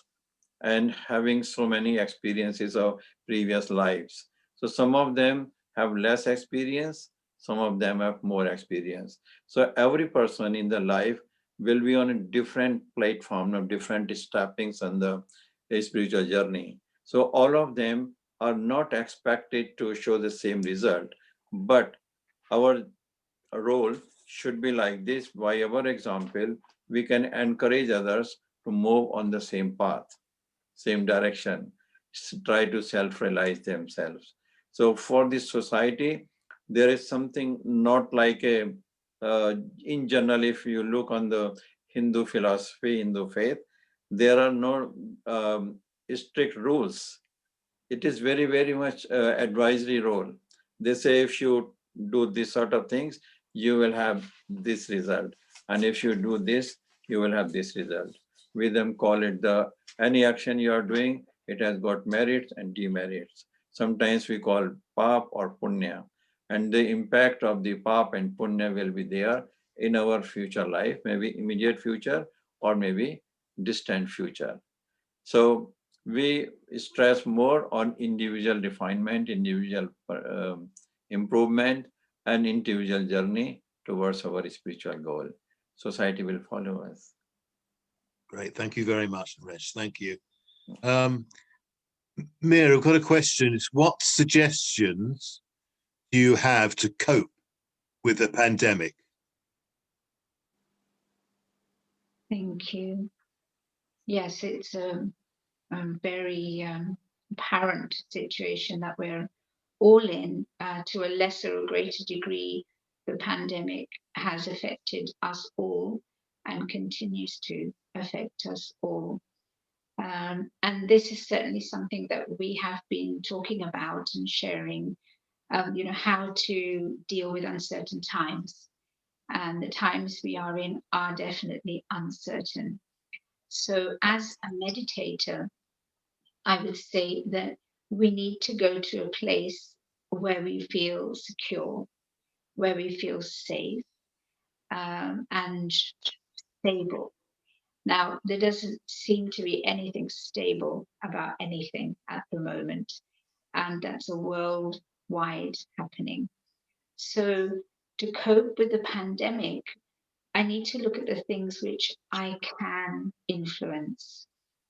and having so many experiences of previous lives. So some of them have less experience, some of them have more experience. So every person in the life will be on a different platform of different steppings on the spiritual journey. So all of them are not expected to show the same result, but our role should be like this. By our example, we can encourage others to move on the same path, same direction, try to self-realize themselves. So for this society, there is something not like a, in general, if you look on the Hindu philosophy, Hindu faith, there are no strict rules. It is very, very much advisory role. They say if you do this sort of things, you will have this result. And if you do this, you will have this result. We then call it the, any action you are doing, it has got merits and demerits. Sometimes we call pap or punya. And the impact of the pap and punya will be there in our future life, maybe immediate future or maybe distant future. So we stress more on individual refinement, individual improvement, and individual journey towards our spiritual goal. Society will follow us. Great, thank you very much, Reg. Thank you. Mira, I've got a question. It's what suggestions do you have to cope with the pandemic? Thank you. Yes, it's a very apparent situation that we're all in. To a lesser or greater degree, the pandemic has affected us all and continues to affect us all. And this is certainly something that we have been talking about and sharing, how to deal with uncertain times. And the times we are in are definitely uncertain. So as a meditator, I would say that we need to go to a place where we feel secure, where we feel safe, and stable. Now, there doesn't seem to be anything stable about anything at the moment, and that's a worldwide happening. So, to cope with the pandemic, I need to look at the things which I can influence.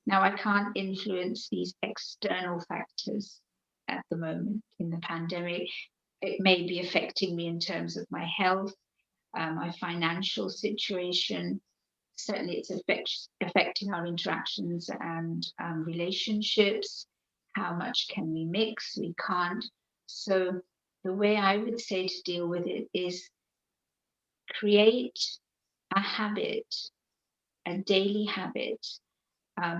Now, I can't influence these external factors at the moment in the pandemic. It may be affecting me in terms of my health, my financial situation. Certainly, it's affecting our interactions and relationships. How much can we mix? We can't. So, the way I would say to deal with it is create a habit, a daily habit,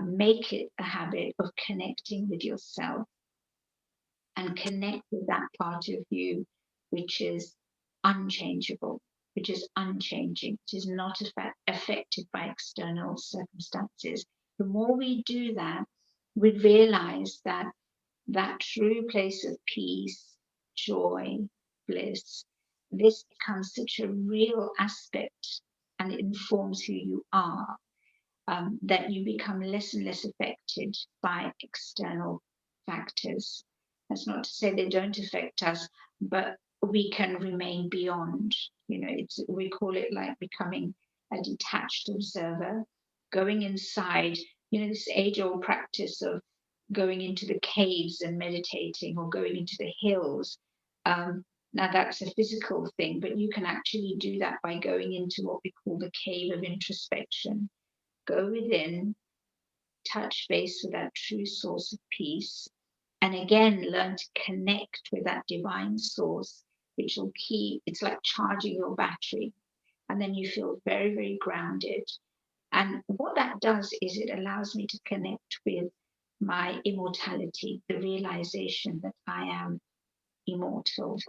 make it a habit of connecting with yourself and connect with that part of you which is unchangeable, which is unchanging, which is not affected by external circumstances. The more we do that, we realize that that true place of peace, joy, bliss, this becomes such a real aspect and it informs who you are, that you become less and less affected by external factors. That's not to say they don't affect us, but we can remain beyond. We call it like becoming a detached observer, going inside. This age-old practice of going into the caves and meditating, or going into the hills. Now that's a physical thing, but you can actually do that by going into what we call the cave of introspection. Go within, touch base with that true source of peace, and again learn to connect with that divine source, which will it's like charging your battery, and then you feel very, very grounded. And what that does is it allows me to connect with my immortality, the realization that I am immortal,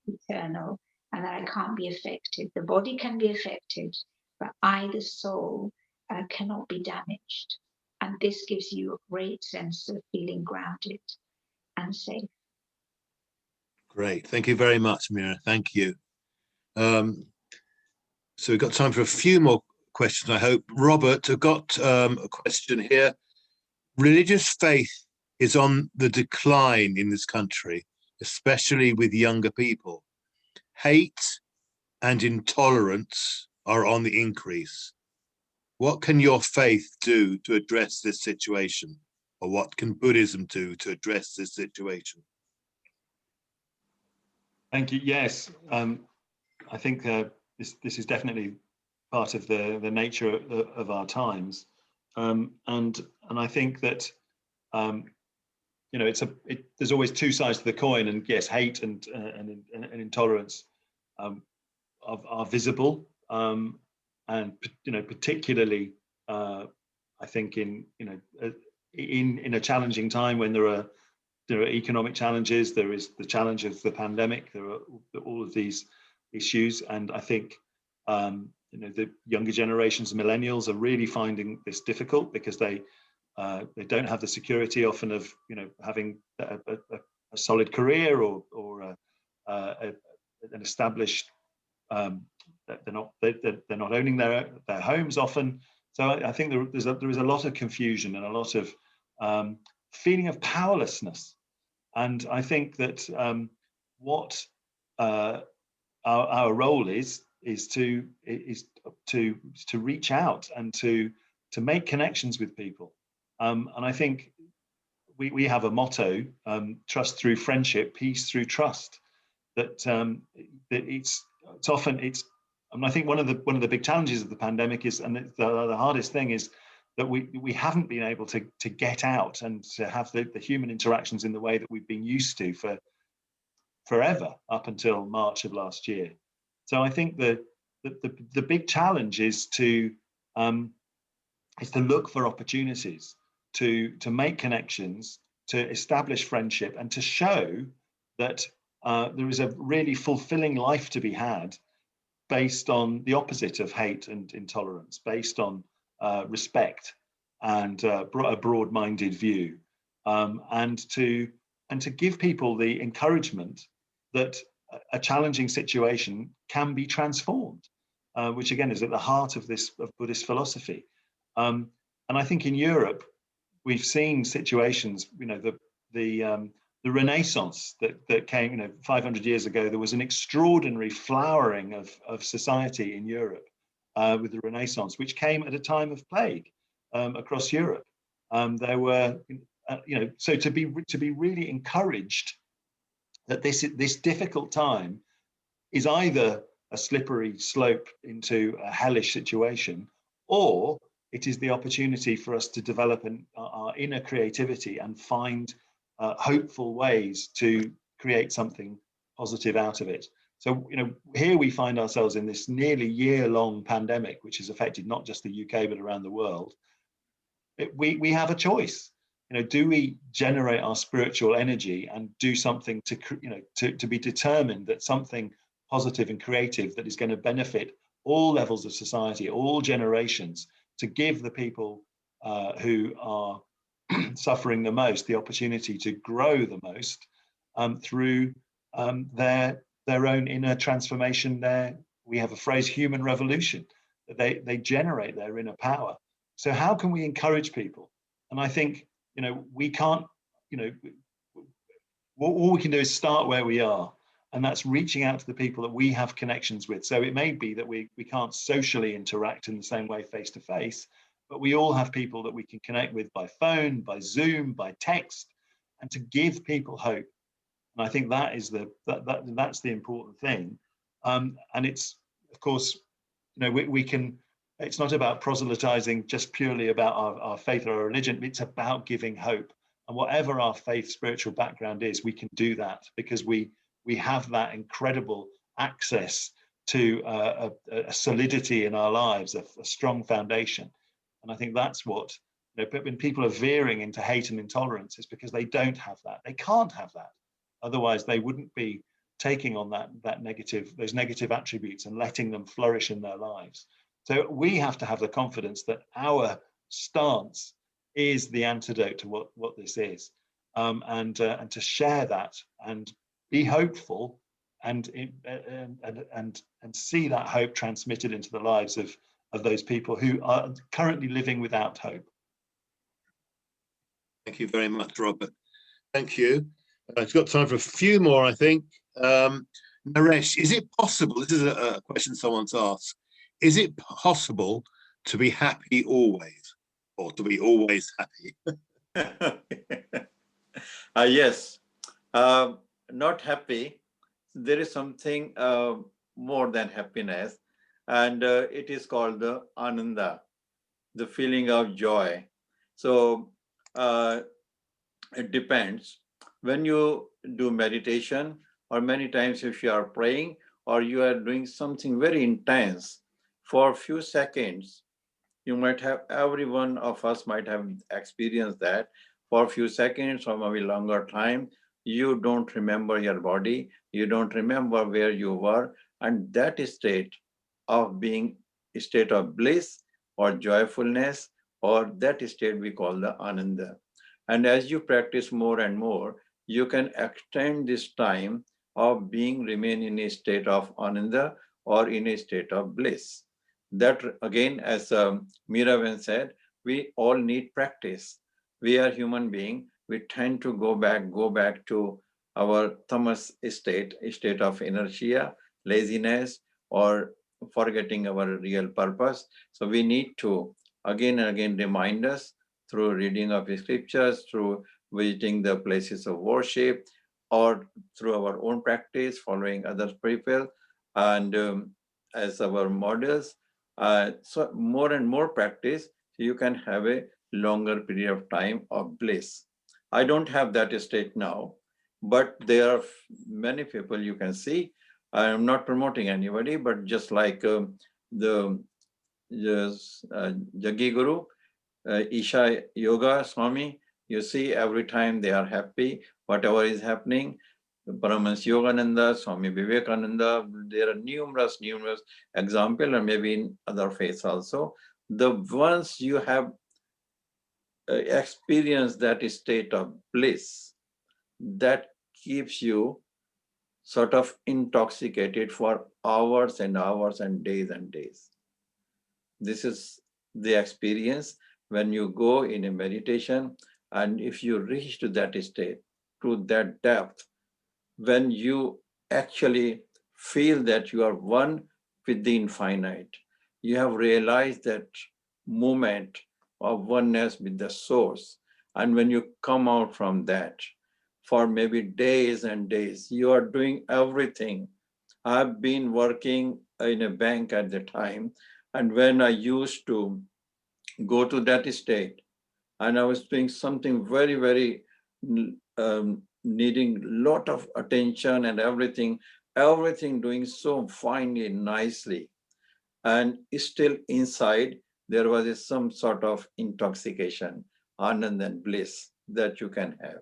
eternal, and that I can't be affected. The body can be affected, but I, the soul, cannot be damaged. And this gives you a great sense of feeling grounded and safe. Great. Thank you very much, Mira. Thank you. So we've got time for a few more questions, I hope. Robert, I've got a question here. Religious faith is on the decline in this country, especially with younger people. Hate and intolerance are on the increase. What can your faith do to address this situation? Or what can Buddhism do to address this situation? Thank you. Yes, I think this is definitely part of the nature of our times, and I think that there's always two sides to the coin, and yes, hate and intolerance are visible, and particularly I think in a challenging time when there are economic challenges, there is the challenge of the pandemic, there are all of these issues, and I think the younger generations, millennials, are really finding this difficult because they don't have the security often of having a solid career or an established. They're not owning their homes often. So I think there is a lot of confusion and a lot of feeling of powerlessness. And I think that what our role is to reach out and to make connections with people. And I think we have a motto: trust through friendship, peace through trust. That it's often. I think one of the big challenges of the pandemic is, and the hardest thing is, that we haven't been able to get out and to have the human interactions in the way that we've been used to for forever up until March of last year. So I think the big challenge is to look for opportunities to make connections, to establish friendship, and to show that there is a really fulfilling life to be had based on the opposite of hate and intolerance, based on respect and a broad-minded view, and to give people the encouragement that a challenging situation can be transformed, which again is at the heart of Buddhist philosophy. And I think in Europe we've seen situations, the Renaissance that came 500 years ago. There was an extraordinary flowering of society in Europe with the Renaissance, which came at a time of plague across Europe. There were, so to be really encouraged that this difficult time is either a slippery slope into a hellish situation, or it is the opportunity for us to develop our inner creativity and find hopeful ways to create something positive out of it. So, here we find ourselves in this nearly year-long pandemic, which has affected not just the UK, but around the world. We have a choice. Do we generate our spiritual energy and do something to be determined that something positive and creative that is going to benefit all levels of society, all generations, to give the people who are suffering the most the opportunity to grow the most through their own inner transformation? We have a phrase, human revolution. that they generate their inner power. So how can we encourage people? And I think, we can't, all we can do is start where we are, and that's reaching out to the people that we have connections with. So it may be that we can't socially interact in the same way face to face, but we all have people that we can connect with by phone, by Zoom, by text, and to give people hope. And I think that is that's the important thing. And it's, of course, we can, it's not about proselytizing just purely about our faith or our religion. It's about giving hope. And whatever our faith, spiritual background is, we can do that because we have that incredible access to a solidity in our lives, a strong foundation. And I think that's what, when people are veering into hate and intolerance, it's because they don't have that. They can't have that. Otherwise, they wouldn't be taking on those negative attributes and letting them flourish in their lives. So we have to have the confidence that our stance is the antidote to what this is, and to share that and be hopeful and see that hope transmitted into the lives of those people who are currently living without hope. Thank you very much, Robert. Thank you. I've got time for a few more, I think. Naresh, is it possible, this is a question someone's asked, is it possible to be happy always, or to be always happy? Yes, not happy. There is something more than happiness, and it is called the ananda, the feeling of joy. So it depends. When you do meditation, or many times if you are praying, or you are doing something very intense, for a few seconds, you might have, every one of us might have experienced that. For a few seconds or maybe longer time, you don't remember your body, you don't remember where you were, and that state of being a state of bliss or joyfulness, or that state we call the ananda. And as you practice more and more, you can extend this time of remain in a state of ananda or in a state of bliss. That again, as Miravan said, we all need practice. We are human beings. We tend to go back to our tamas state, a state of inertia, laziness, or forgetting our real purpose. So we need to again and again remind us through reading of the scriptures, through visiting the places of worship, or through our own practice, following other people, and as our models. So more and more practice, you can have a longer period of time of bliss. I don't have that state now, but there are many people you can see. I am not promoting anybody, but just like the Jaggi Guru, Isha Yoga Swami, you see every time they are happy, whatever is happening. Paramahansa Yogananda, Swami Vivekananda, there are numerous examples, and maybe in other faiths also. The ones you have experienced that state of bliss, that keeps you sort of intoxicated for hours and hours and days and days. This is the experience when you go in a meditation, and if you reach to that state, to that depth, when you actually feel that you are one with the infinite, you have realized that moment of oneness with the source. And when you come out from that, for maybe days and days, you are doing everything. I've been working in a bank at the time, and when I used to go to that state, and I was doing something very, very needing a lot of attention and everything doing so finely, nicely. And still inside, there was some sort of intoxication, anand and bliss that you can have.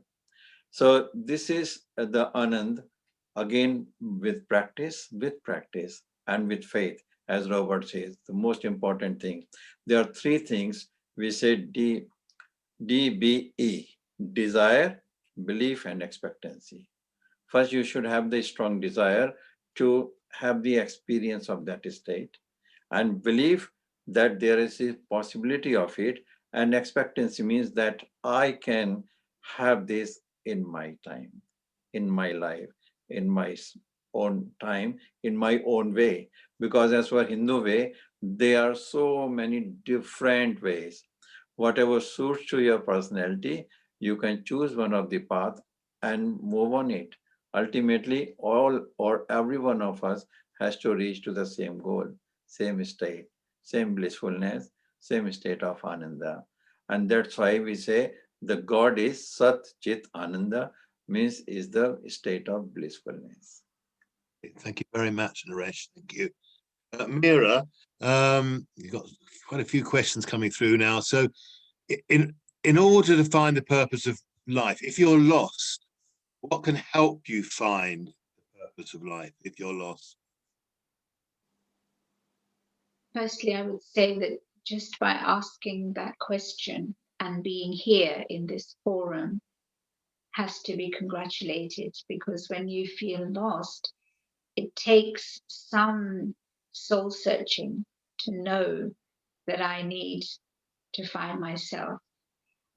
So this is the anand, again, with practice, and with faith, as Robert says, the most important thing. There are three things we say DBE, desire, belief, and expectancy. First, you should have the strong desire to have the experience of that state. and believe that there is a possibility of it, and expectancy means that I can have this in my time, in my life, in my own time, in my own way. Because as for Hindu way, there are so many different ways. Whatever suits to your personality, you can choose one of the path and move on it. Ultimately, all or every one of us has to reach to the same goal, same state, same blissfulness, same state of Ananda. And that's why we say the God is Sat Chit Ananda, means is the state of blissfulness. Thank you very much, Naresh. Thank you. Mira, you've got quite a few questions coming through now. So in order to find the purpose of life, if you're lost, what can help you find the purpose of life if you're lost? Firstly, I would say that just by asking that question and being here in this forum has to be congratulated, because when you feel lost, it takes some soul searching to know that I need to find myself.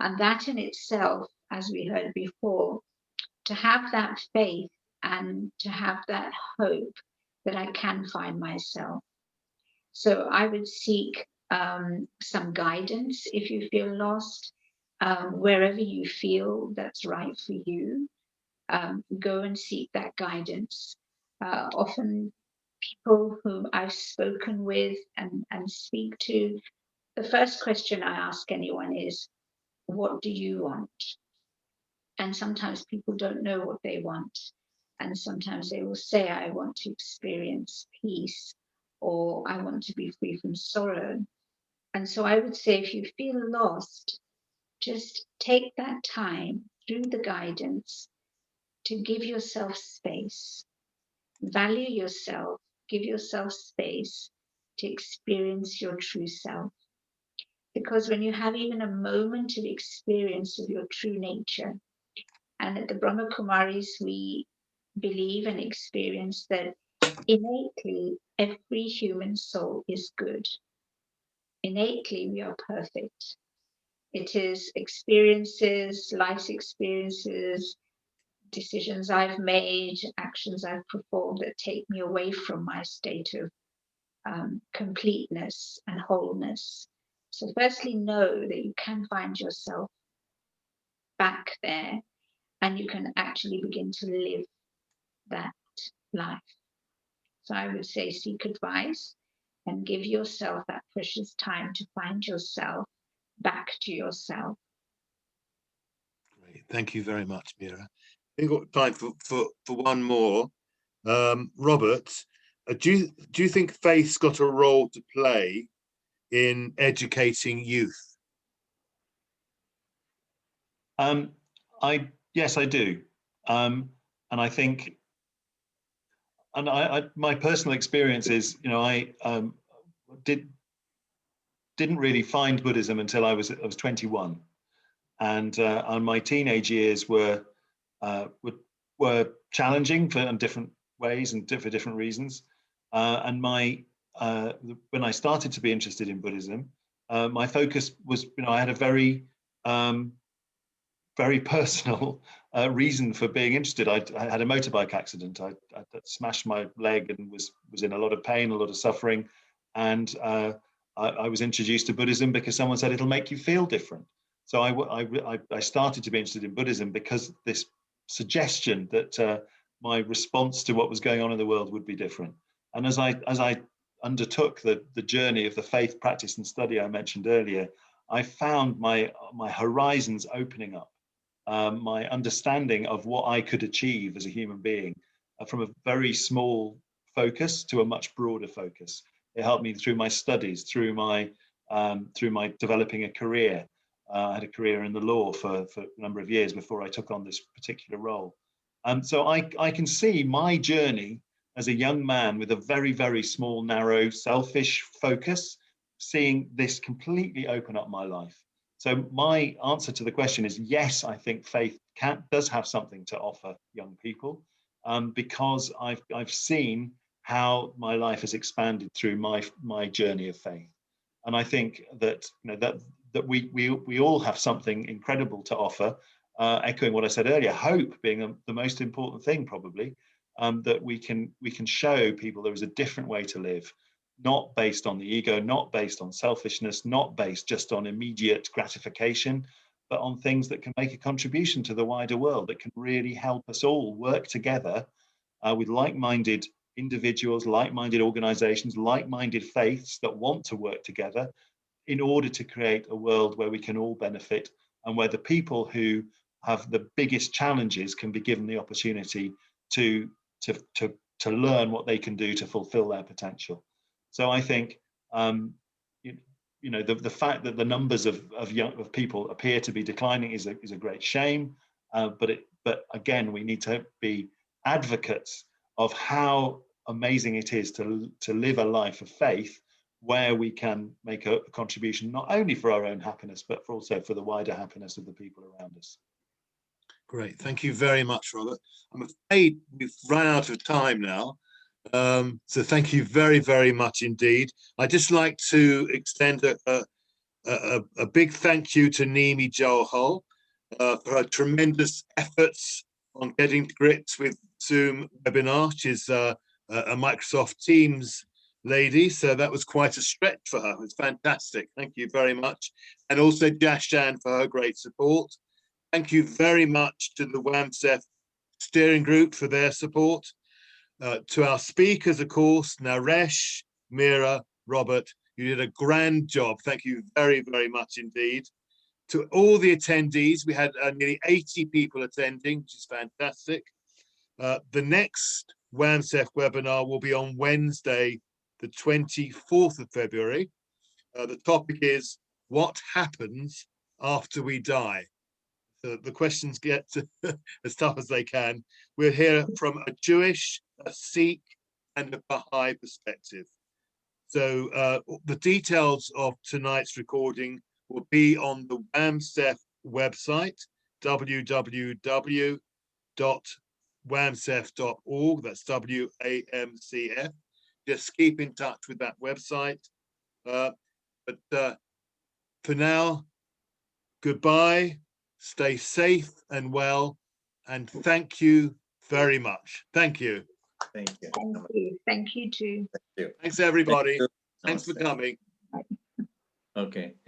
And that in itself, as we heard before, to have that faith and to have that hope that I can find myself. So I would seek some guidance if you feel lost, wherever you feel that's right for you. Go and seek that guidance. Often people whom I've spoken with and speak to, the first question I ask anyone is, what do you want? And sometimes people don't know what they want. And sometimes they will say, I want to experience peace, or I want to be free from sorrow. And so I would say, if you feel lost, just take that time through the guidance to give yourself space, value yourself, give yourself space to experience your true self. Because when you have even a moment of experience of your true nature, and at the Brahma Kumaris, we believe and experience that innately every human soul is good. Innately, we are perfect. It is experiences, life's experiences, decisions I've made, actions I've performed that take me away from my state of completeness and wholeness. So firstly, know that you can find yourself back there, and you can actually begin to live that life. So I would say seek advice and give yourself that precious time to find yourself, back to yourself. Great. Thank you very much, Mira. I think we've got time for one more. Robert, do you think faith's got a role to play in educating youth? Yes, I do. And I think, and my personal experience is, I didn't really find Buddhism until I was 21, and my teenage years were challenging in different ways and for different reasons. And when I started to be interested in Buddhism, my focus was, I had a very very personal reason for being interested. I had a motorbike accident. I smashed my leg and was in a lot of pain, a lot of suffering. And I was introduced to Buddhism because someone said it'll make you feel different. So I started to be interested in Buddhism because this suggestion that my response to what was going on in the world would be different. And as I undertook the journey of the faith practice and study I mentioned earlier, I found my horizons opening up. My understanding of what I could achieve as a human being from a very small focus to a much broader focus. It helped me through my studies, through my developing a career. I had a career in the law for a number of years before I took on this particular role. So I can see my journey as a young man with a very, very small, narrow, selfish focus, seeing this completely open up my life. So my answer to the question is yes, I think faith does have something to offer young people, because I've seen how my life has expanded through my journey of faith. And I think that that we all have something incredible to offer. Echoing what I said earlier, hope being the most important thing, probably, that we can show people there is a different way to live, not based on the ego, not based on selfishness, not based just on immediate gratification, but on things that can make a contribution to the wider world, that can really help us all work together with like-minded individuals, like-minded organizations, like-minded faiths that want to work together in order to create a world where we can all benefit, and where the people who have the biggest challenges can be given the opportunity to learn what they can do to fulfill their potential. So I think the fact that the numbers of people appear to be declining is a great shame, but again, we need to be advocates of how amazing it is to live a life of faith where we can make a contribution not only for our own happiness, but also for the wider happiness of the people around us. Great, thank you very much, Robert. I'm afraid we've run out of time now, so thank you very, very much indeed. I'd just like to extend a big thank you to Nimi Johal for her tremendous efforts on getting to grips with Zoom webinar. She's a Microsoft Teams lady, so that was quite a stretch for her. It's fantastic. Thank you very much. And also Jashan for her great support. Thank you very much to the WAMSEF steering group for their support. To our speakers, of course, Naresh, Meera, Robert, you did a grand job. Thank you very, very much indeed. To all the attendees, we had nearly 80 people attending, which is fantastic. The next WAMSEF webinar will be on Wednesday, the 24th of February. The topic is what happens after we die. So the questions get as tough as they can. We'll hear from a Jewish, a Sikh, and a Baha'i perspective. So the details of tonight's recording will be on the WAMSEF website, www.wamsef.org. That's WAMCF. Just keep in touch with that website. But for now, goodbye, stay safe and well, and thank you very much. Thank you. Thank you. Thank you. Thank you too. Thank you. Thanks, everybody. Thank you. Thanks for coming. Okay.